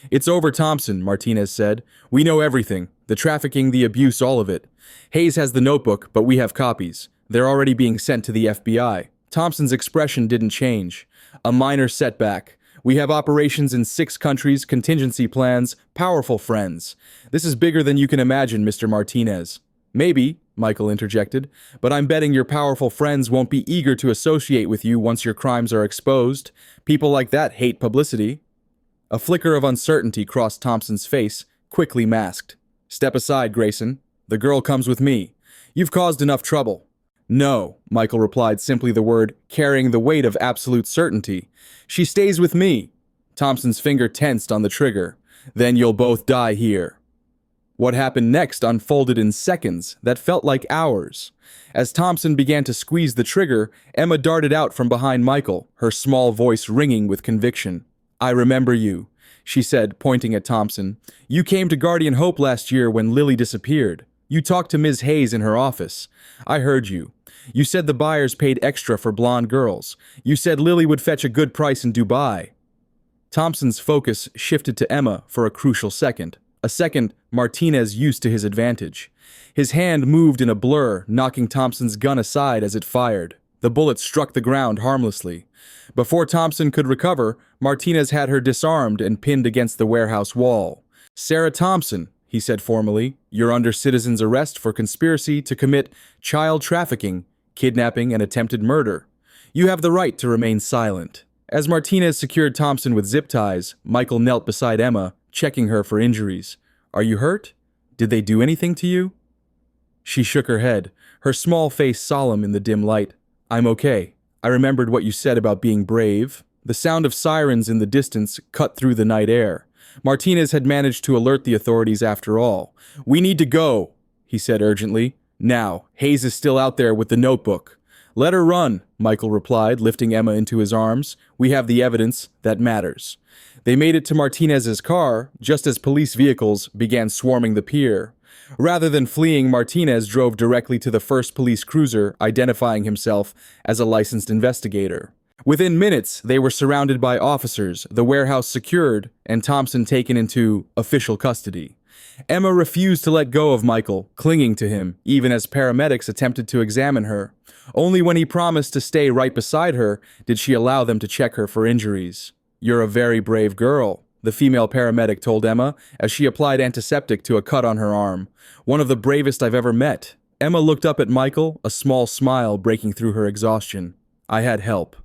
[SPEAKER 1] "It's over, Thompson," Martinez said. "We know everything. The trafficking, the abuse, all of it. Hayes has the notebook, but we have copies. They're already being sent to the FBI." Thompson's expression didn't change. "A minor setback. We have operations in 6 countries, contingency plans, powerful friends. This is bigger than you can imagine, Mr. Martinez. Maybe, Michael interjected, "but I'm betting your powerful friends won't be eager to associate with you once your crimes are exposed. People like that hate publicity." A flicker of uncertainty crossed Thompson's face, quickly masked. "Step aside, Grayson. The girl comes with me. You've caused enough trouble." "No," Michael replied, simply the word carrying the weight of absolute certainty. "She stays with me." Thompson's finger tensed on the trigger. "Then you'll both die here." What happened next unfolded in seconds that felt like hours. As Thompson began to squeeze the trigger, Emma darted out from behind Michael, her small voice ringing with conviction. "I remember you," she said, pointing at Thompson. "You came to Guardian Hope last year when Lily disappeared. You talked to Ms. Hayes in her office. I heard you. You said the buyers paid extra for blonde girls. You said Lily would fetch a good price in Dubai." Thompson's focus shifted to Emma for a crucial second. A second Martinez used to his advantage. His hand moved in a blur, knocking Thompson's gun aside as it fired. The bullet struck the ground harmlessly. Before Thompson could recover, Martinez had her disarmed and pinned against the warehouse wall. "Sarah Thompson," he said formally, "you're under citizen's arrest for conspiracy to commit child trafficking, kidnapping, and attempted murder. You have the right to remain silent." As Martinez secured Thompson with zip ties, Michael knelt beside Emma, checking her for injuries. "Are you hurt? Did they do anything to you?" She shook her head, her small face solemn in the dim light. "I'm okay. I remembered what you said about being brave." The sound of sirens in the distance cut through the night air. Martinez had managed to alert the authorities after all. "We need to go," he said urgently. "Now, Hayes is still out there with the notebook." "Let her run," Michael replied, lifting Emma into his arms. "We have the evidence that matters." They made it to Martinez's car just as police vehicles began swarming the pier. Rather than fleeing, Martinez drove directly to the first police cruiser, identifying himself as a licensed investigator. Within minutes, they were surrounded by officers, the warehouse secured, and Thompson taken into official custody. Emma refused to let go of Michael, clinging to him, even as paramedics attempted to examine her. Only when he promised to stay right beside her did she allow them to check her for injuries. "You're a very brave girl," the female paramedic told Emma as she applied antiseptic to a cut on her arm. "One of the bravest I've ever met." Emma looked up at Michael, a small smile breaking through her exhaustion. "I had help."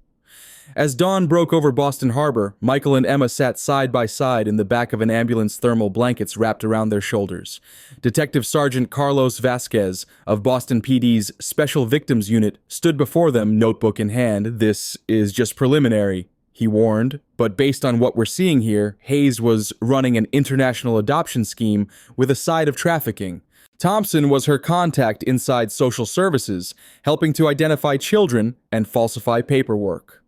[SPEAKER 1] As dawn broke over Boston Harbor, Michael and Emma sat side by side in the back of an ambulance, thermal blankets wrapped around their shoulders. Detective Sergeant Carlos Vasquez of Boston PD's Special Victims Unit stood before them, notebook in hand. "This is just preliminary," he warned, "but based on what we're seeing here, Hayes was running an international adoption scheme with a side of trafficking. Thompson was her contact inside social services, helping to identify children and falsify paperwork."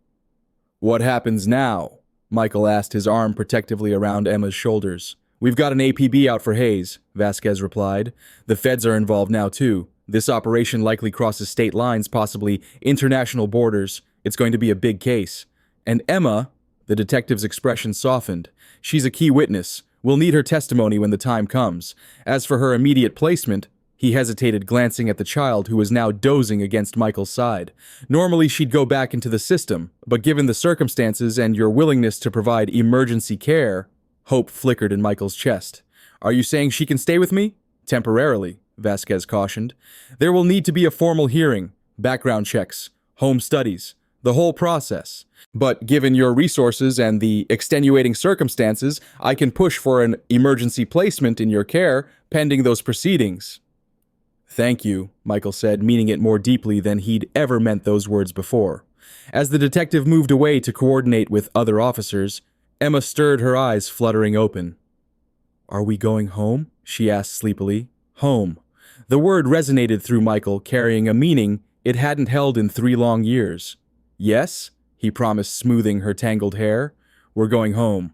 [SPEAKER 1] "What happens now?" Michael asked, his arm protectively around Emma's shoulders. "We've got an APB out for Hayes," Vasquez replied. "The feds are involved now too. This operation likely crosses state lines, possibly international borders. It's going to be a big case. And Emma," the detective's expression softened, "she's a key witness. We'll need her testimony when the time comes. As for her immediate placement," he hesitated, glancing at the child who was now dozing against Michael's side. "Normally she'd go back into the system, but given the circumstances and your willingness to provide emergency care," hope flickered in Michael's chest. "Are you saying she can stay with me?" "Temporarily," Vasquez cautioned. "There will need to be a formal hearing, background checks, home studies, the whole process. But given your resources and the extenuating circumstances, I can push for an emergency placement in your care pending those proceedings." "Thank you," Michael said, meaning it more deeply than he'd ever meant those words before. As the detective moved away to coordinate with other officers, Emma stirred, her eyes fluttering open. "Are we going home?" she asked sleepily. Home. The word resonated through Michael, carrying a meaning it hadn't held in 3 long years. "Yes," he promised, smoothing her tangled hair. "We're going home."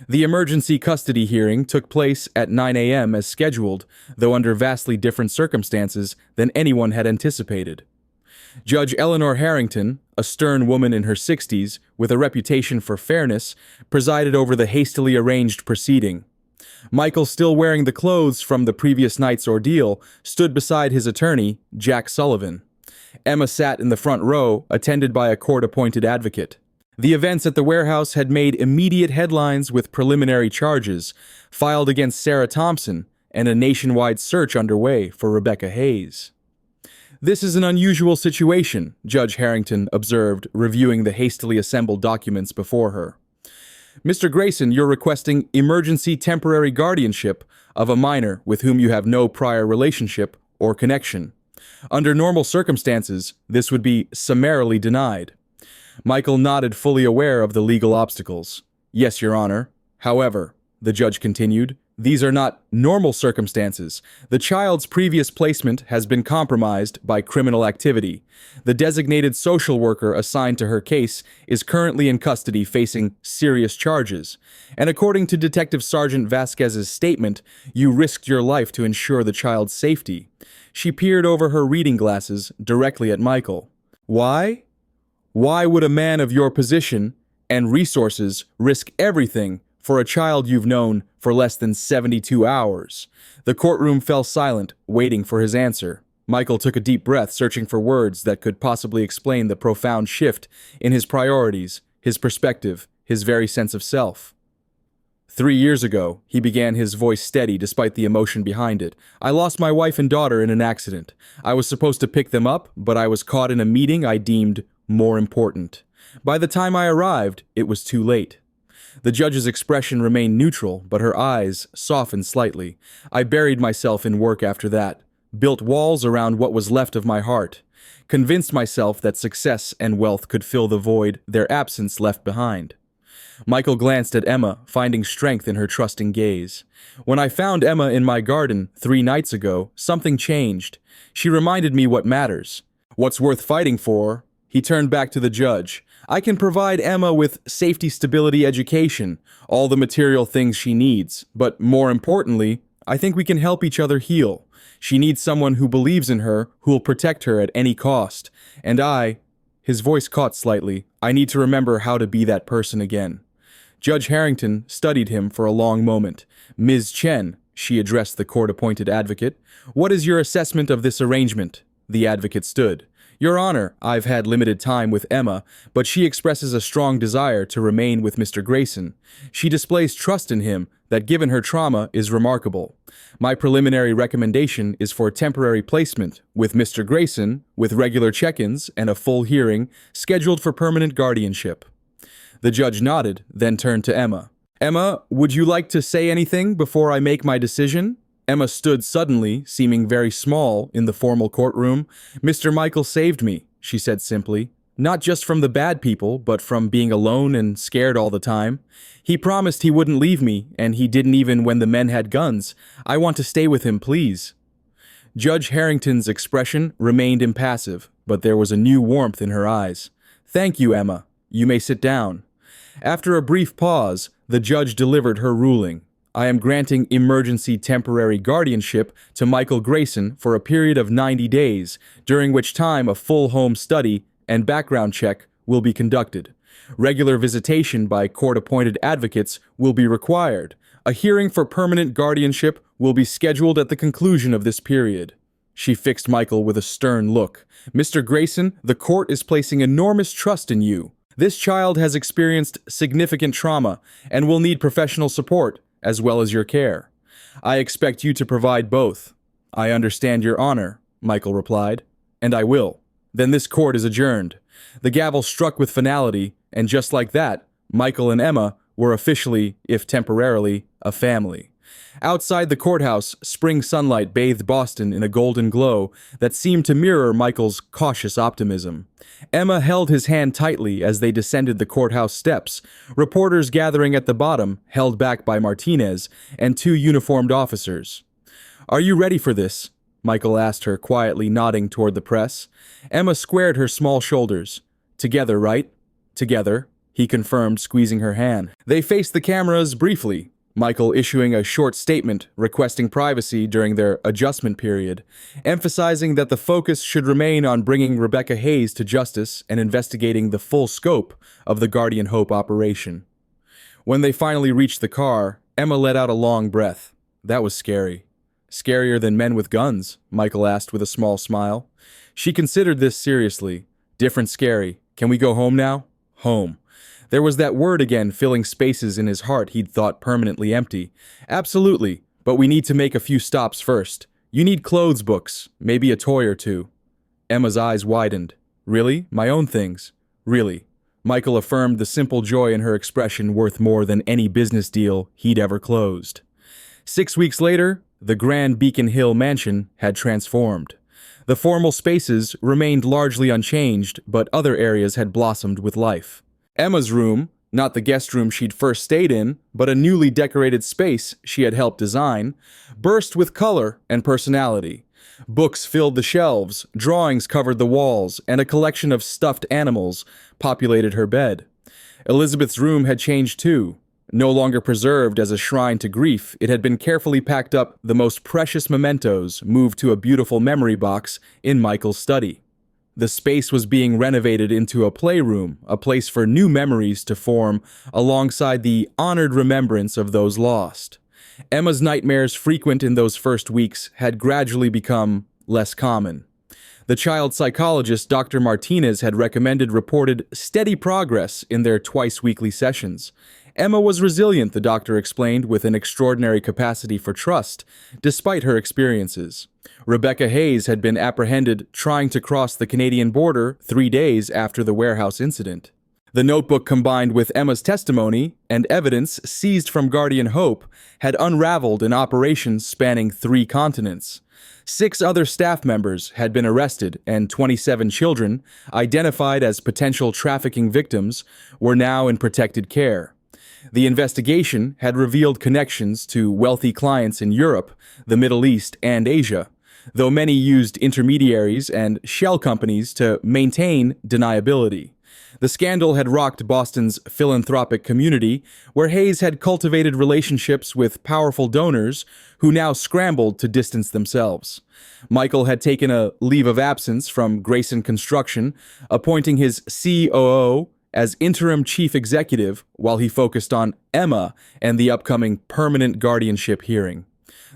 [SPEAKER 1] The emergency custody hearing took place at 9 a.m. as scheduled, though under vastly different circumstances than anyone had anticipated. Judge Eleanor Harrington, a stern woman in her 60s with a reputation for fairness, presided over the hastily arranged proceeding. Michael, still wearing the clothes from the previous night's ordeal, stood beside his attorney, Jack Sullivan. Emma sat in the front row, attended by a court-appointed advocate. The events at the warehouse had made immediate headlines with preliminary charges filed against Sarah Thompson, and a nationwide search underway for Rebecca Hayes. This is an unusual situation, Judge Harrington observed, reviewing the hastily assembled documents before her. Mr. Grayson, you're requesting emergency temporary guardianship of a minor with whom you have no prior relationship or connection. Under normal circumstances, this would be summarily denied. Michael nodded, fully aware of the legal obstacles. Yes, Your Honor. However, the judge continued, these are not normal circumstances. The child's previous placement has been compromised by criminal activity. The designated social worker assigned to her case is currently in custody facing serious charges. And according to Detective Sergeant Vasquez's statement, you risked your life to ensure the child's safety. She peered over her reading glasses directly at Michael. Why? Why would a man of your position and resources risk everything for a child you've known for less than 72 hours? The courtroom fell silent, waiting for his answer. Michael took a deep breath, searching for words that could possibly explain the profound shift in his priorities, his perspective, his very sense of self. 3 years ago, he began, his voice steady despite the emotion behind it. I lost my wife and daughter in an accident. I was supposed to pick them up, but I was caught in a meeting I deemed more important. By the time I arrived, it was too late. The judge's expression remained neutral, but her eyes softened slightly. I buried myself in work after that, built walls around what was left of my heart, convinced myself that success and wealth could fill the void their absence left behind. Michael glanced at Emma, finding strength in her trusting gaze. When I found Emma in my garden 3 nights ago, something changed. She reminded me what matters, what's worth fighting for. He turned back to the judge. I can provide Emma with safety, stability, education, all the material things she needs. But more importantly, I think we can help each other heal. She needs someone who believes in her, who will protect her at any cost. And his voice caught slightly, I need to remember how to be that person again. Judge Harrington studied him for a long moment. Ms. Chen, she addressed the court-appointed advocate, what is your assessment of this arrangement? The advocate stood. Your Honor, I've had limited time with Emma, but she expresses a strong desire to remain with Mr. Grayson. She displays trust in him that, given her trauma, is remarkable. My preliminary recommendation is for temporary placement with Mr. Grayson, with regular check-ins and a full hearing, scheduled for permanent guardianship. The judge nodded, then turned to Emma. Emma, would you like to say anything before I make my decision? Emma stood suddenly, seeming very small in the formal courtroom. Mr. Michael saved me, she said simply. Not just from the bad people, but from being alone and scared all the time. He promised he wouldn't leave me, and he didn't even when the men had guns. I want to stay with him, please. Judge Harrington's expression remained impassive, but there was a new warmth in her eyes. Thank you, Emma. You may sit down. After a brief pause, the judge delivered her ruling. I am granting emergency temporary guardianship to Michael Grayson for a period of 90 days, during which time a full home study and background check will be conducted. Regular visitation by court-appointed advocates will be required. A hearing for permanent guardianship will be scheduled at the conclusion of this period. She fixed Michael with a stern look. Mr. Grayson, the court is placing enormous trust in you. This child has experienced significant trauma and will need professional support, as well as your care. I expect you to provide both. I understand, Your Honor, Michael replied, and I will. Then this court is adjourned. The gavel struck with finality, and just like that, Michael and Emma were officially, if temporarily, a family. Outside the courthouse, spring sunlight bathed Boston in a golden glow that seemed to mirror Michael's cautious optimism. Emma held his hand tightly as they descended the courthouse steps, reporters gathering at the bottom, held back by Martinez and 2 uniformed officers. Are you ready for this? Michael asked her, quietly nodding toward the press. Emma squared her small shoulders. Together, right? Together, he confirmed, squeezing her hand. They faced the cameras briefly, Michael issuing a short statement requesting privacy during their adjustment period, emphasizing that the focus should remain on bringing Rebecca Hayes to justice and investigating the full scope of the Guardian Hope operation. When they finally reached the car, Emma let out a long breath. That was scary. Scarier than men with guns, Michael asked with a small smile. She considered this seriously. Different scary. Can we go home now? Home. There was that word again filling spaces in his heart he'd thought permanently empty. Absolutely, But we need to make a few stops first. You need clothes books, maybe a toy or two. Emma's eyes widened. Really? My own things? Really. Michael affirmed, the simple joy in her expression worth more than any business deal he'd ever closed. 6 weeks later, the grand Beacon Hill mansion had transformed. The formal spaces remained largely unchanged, but other areas had blossomed with life. Emma's room, not the guest room she'd first stayed in, but a newly decorated space she had helped design, burst with color and personality. Books filled the shelves, drawings covered the walls, and a collection of stuffed animals populated her bed. Elizabeth's room had changed too. No longer preserved as a shrine to grief, it had been carefully packed up, the most precious mementos moved to a beautiful memory box in Michael's study. The space was being renovated into a playroom, a place for new memories to form alongside the honored remembrance of those lost. Emma's nightmares, frequent in those first weeks, had gradually become less common. The child psychologist Dr. Martinez had reported steady progress in their twice-weekly sessions. Emma was resilient, the doctor explained, with an extraordinary capacity for trust, despite her experiences. Rebecca Hayes had been apprehended trying to cross the Canadian border 3 days after the warehouse incident. The notebook, combined with Emma's testimony and evidence seized from Guardian Hope, had unraveled an operation spanning 3 continents. 6 other staff members had been arrested, and 27 children, identified as potential trafficking victims, were now in protected care. The investigation had revealed connections to wealthy clients in Europe, the Middle East, and Asia, though many used intermediaries and shell companies to maintain deniability. The scandal had rocked Boston's philanthropic community, where Hayes had cultivated relationships with powerful donors who now scrambled to distance themselves. Michael had taken a leave of absence from Grayson Construction, appointing his COO as interim chief executive while he focused on Emma and the upcoming permanent guardianship hearing.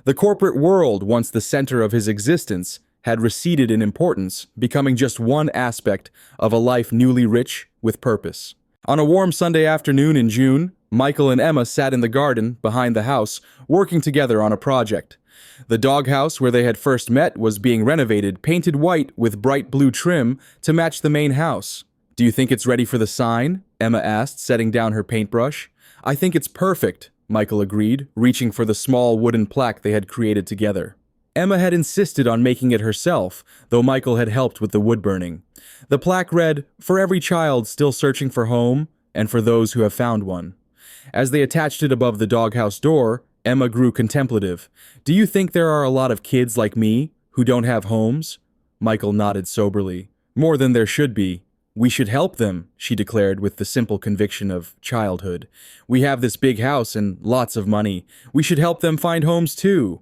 [SPEAKER 1] The corporate world, once the center of his existence, had receded in importance, becoming just one aspect of a life newly rich with purpose. On a warm Sunday afternoon in June, Michael and Emma sat in the garden behind the house, working together on a project. The doghouse where they had first met was being renovated, painted white with bright blue trim to match the main house. "Do you think it's ready for the sign?" Emma asked, setting down her paintbrush. "I think it's perfect," Michael agreed, reaching for the small wooden plaque they had created together. Emma had insisted on making it herself, though Michael had helped with the wood burning. The plaque read, "For every child still searching for home, and for those who have found one." As they attached it above the doghouse door, Emma grew contemplative. "Do you think there are a lot of kids like me who don't have homes?" Michael nodded soberly. "More than there should be. We should help them," she declared with the simple conviction of childhood. "We have this big house and lots of money. We should help them find homes too."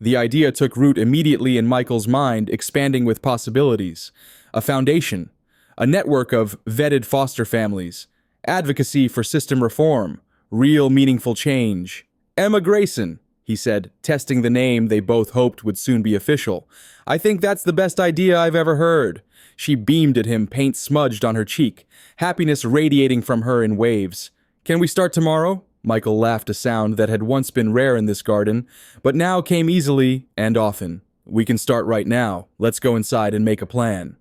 [SPEAKER 1] The idea took root immediately in Michael's mind, expanding with possibilities. A foundation, a network of vetted foster families, advocacy for system reform, real meaningful change. "Emma Grayson," he said, testing the name they both hoped would soon be official. "I think that's the best idea I've ever heard." She beamed at him, paint smudged on her cheek, happiness radiating from her in waves. "Can we start tomorrow?" Michael laughed, a sound that had once been rare in this garden, but now came easily and often. "We can start right now. Let's go inside and make a plan."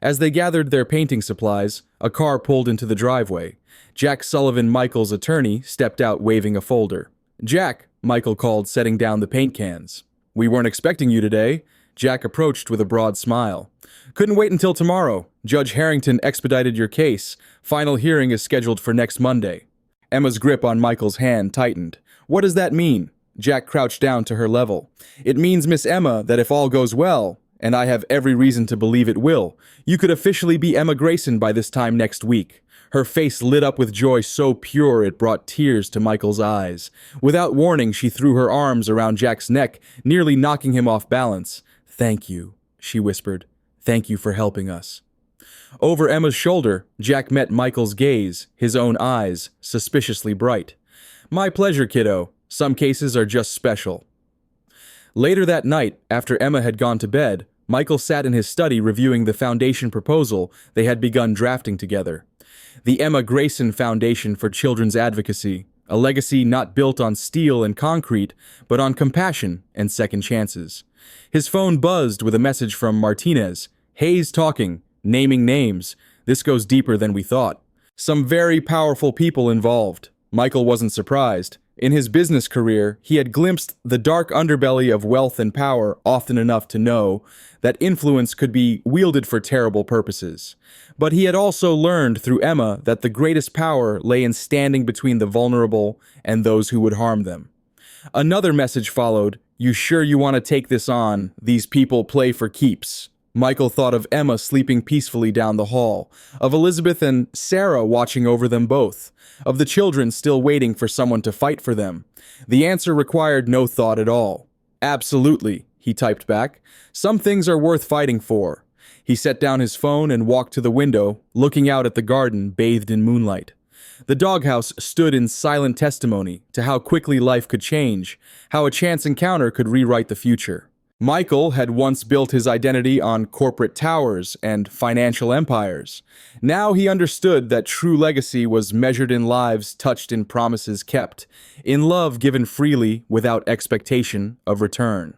[SPEAKER 1] As they gathered their painting supplies, a car pulled into the driveway. Jack Sullivan, Michael's attorney, stepped out waving a folder. "Jack," Michael called, setting down the paint cans. "We weren't expecting you today." Jack approached with a broad smile. "Couldn't wait until tomorrow. Judge Harrington expedited your case. Final hearing is scheduled for next Monday." Emma's grip on Michael's hand tightened. "What does that mean?" Jack crouched down to her level. "It means, Miss Emma, that if all goes well, and I have every reason to believe it will, you could officially be Emma Grayson by this time next week." Her face lit up with joy so pure it brought tears to Michael's eyes. Without warning, she threw her arms around Jack's neck, nearly knocking him off balance. "Thank you," she whispered. "Thank you for helping us." Over Emma's shoulder, Jack met Michael's gaze, his own eyes suspiciously bright. "My pleasure, kiddo. Some cases are just special." Later that night, after Emma had gone to bed, Michael sat in his study reviewing the foundation proposal they had begun drafting together. The Emma Grayson Foundation for Children's Advocacy, a legacy not built on steel and concrete, but on compassion and second chances. His phone buzzed with a message from Martinez. Hayes talking, naming names. This goes deeper than we thought. Some very powerful people involved. Michael wasn't surprised. In his business career, he had glimpsed the dark underbelly of wealth and power often enough to know that influence could be wielded for terrible purposes. But he had also learned through Emma that the greatest power lay in standing between the vulnerable and those who would harm them. Another message followed. You sure you want to take this on? These people play for keeps. Michael thought of Emma sleeping peacefully down the hall, of Elizabeth and Sarah watching over them both, of the children still waiting for someone to fight for them. The answer required no thought at all. Absolutely, he typed back. Some things are worth fighting for. He set down his phone and walked to the window, looking out at the garden bathed in moonlight. The doghouse stood in silent testimony to how quickly life could change, how a chance encounter could rewrite the future. Michael had once built his identity on corporate towers and financial empires. Now he understood that true legacy was measured in lives touched in promises kept, in love given freely without expectation of return.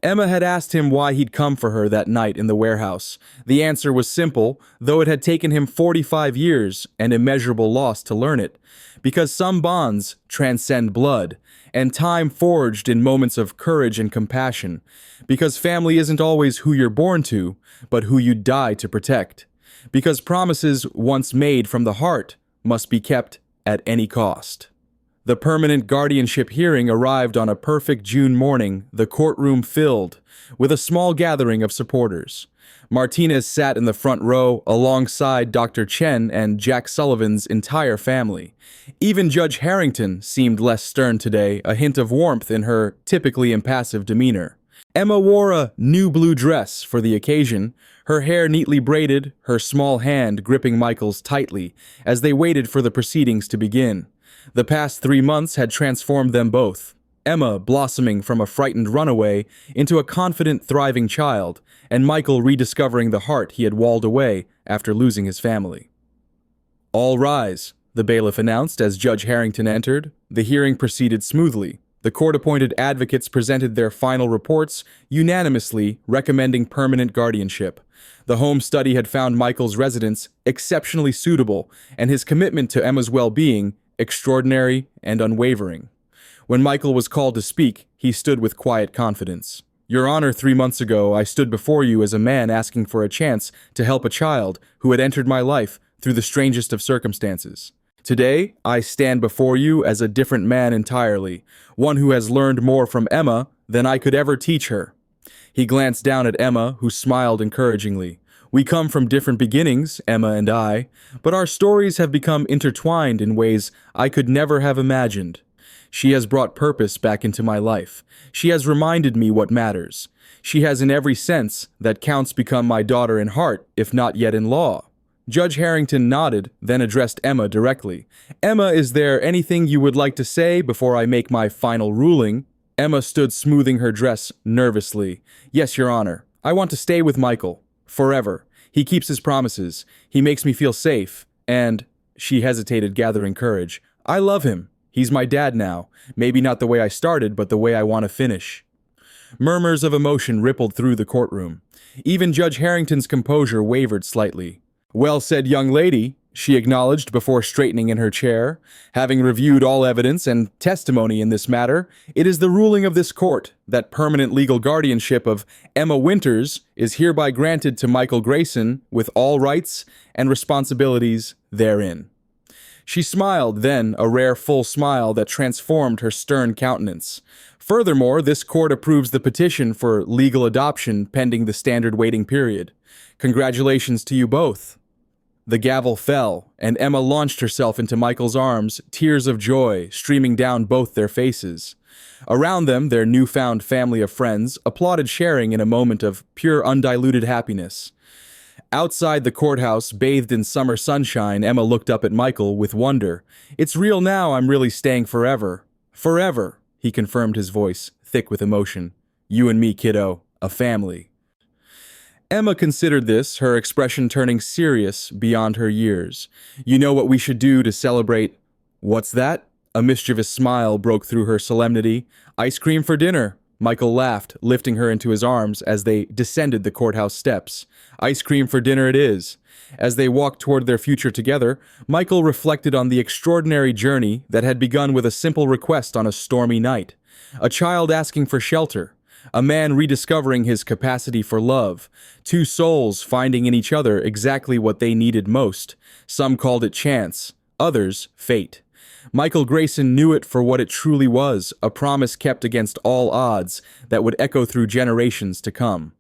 [SPEAKER 1] Emma had asked him why he'd come for her that night in the warehouse. The answer was simple, though it had taken him 45 years and immeasurable loss to learn it. Because some bonds transcend blood, and time forged in moments of courage and compassion. Because family isn't always who you're born to, but who you die to protect. Because promises once made from the heart must be kept at any cost. The permanent guardianship hearing arrived on a perfect June morning, the courtroom filled with a small gathering of supporters. Martinez sat in the front row alongside Dr. Chen and Jack Sullivan's entire family. Even Judge Harrington seemed less stern today, a hint of warmth in her typically impassive demeanor. Emma wore a new blue dress for the occasion, her hair neatly braided, her small hand gripping Michael's tightly as they waited for the proceedings to begin. The past 3 months had transformed them both. Emma blossoming from a frightened runaway into a confident, thriving child, and Michael rediscovering the heart he had walled away after losing his family. All rise, the bailiff announced as Judge Harrington entered. The hearing proceeded smoothly. The court-appointed advocates presented their final reports, unanimously recommending permanent guardianship. The home study had found Michael's residence exceptionally suitable, and his commitment to Emma's well-being extraordinary and unwavering. When Michael was called to speak, he stood with quiet confidence. Your Honor, 3 months ago, I stood before you as a man asking for a chance to help a child who had entered my life through the strangest of circumstances. Today, I stand before you as a different man entirely, one who has learned more from Emma than I could ever teach her. He glanced down at Emma, who smiled encouragingly. We come from different beginnings, Emma and I, but our stories have become intertwined in ways I could never have imagined. She has brought purpose back into my life. She has reminded me what matters. She has in every sense that counts become my daughter in heart, if not yet in law. Judge Harrington nodded, then addressed Emma directly. Emma, is there anything you would like to say before I make my final ruling? Emma stood smoothing her dress nervously. Yes, Your Honor. I want to stay with Michael. Forever. He keeps his promises. He makes me feel safe. And, she hesitated, gathering courage, I love him. He's my dad now. Maybe not the way I started, but the way I want to finish. Murmurs of emotion rippled through the courtroom. Even Judge Harrington's composure wavered slightly. Well said, young lady, she acknowledged before straightening in her chair. Having reviewed all evidence and testimony in this matter, it is the ruling of this court that permanent legal guardianship of Emma Winters is hereby granted to Michael Grayson with all rights and responsibilities therein. She smiled, then a rare full smile that transformed her stern countenance. Furthermore, this court approves the petition for legal adoption pending the standard waiting period. Congratulations to you both. The gavel fell, and Emma launched herself into Michael's arms, tears of joy streaming down both their faces. Around them, their newfound family of friends applauded, sharing in a moment of pure, undiluted happiness. Outside the courthouse, bathed in summer sunshine, Emma looked up at Michael with wonder. It's real now, I'm really staying forever. Forever, he confirmed, his voice thick with emotion. You and me, kiddo, a family. Emma considered this, her expression turning serious beyond her years. You know what we should do to celebrate? What's that? A mischievous smile broke through her solemnity. "Ice cream for dinner." Michael laughed, lifting her into his arms as they descended the courthouse steps. "Ice cream for dinner it is." As they walked toward their future together, Michael reflected on the extraordinary journey that had begun with a simple request on a stormy night. A child asking for shelter. A man rediscovering his capacity for love. Two souls finding in each other exactly what they needed most. Some called it chance, others fate. Michael Grayson knew it for what it truly was, a promise kept against all odds that would echo through generations to come.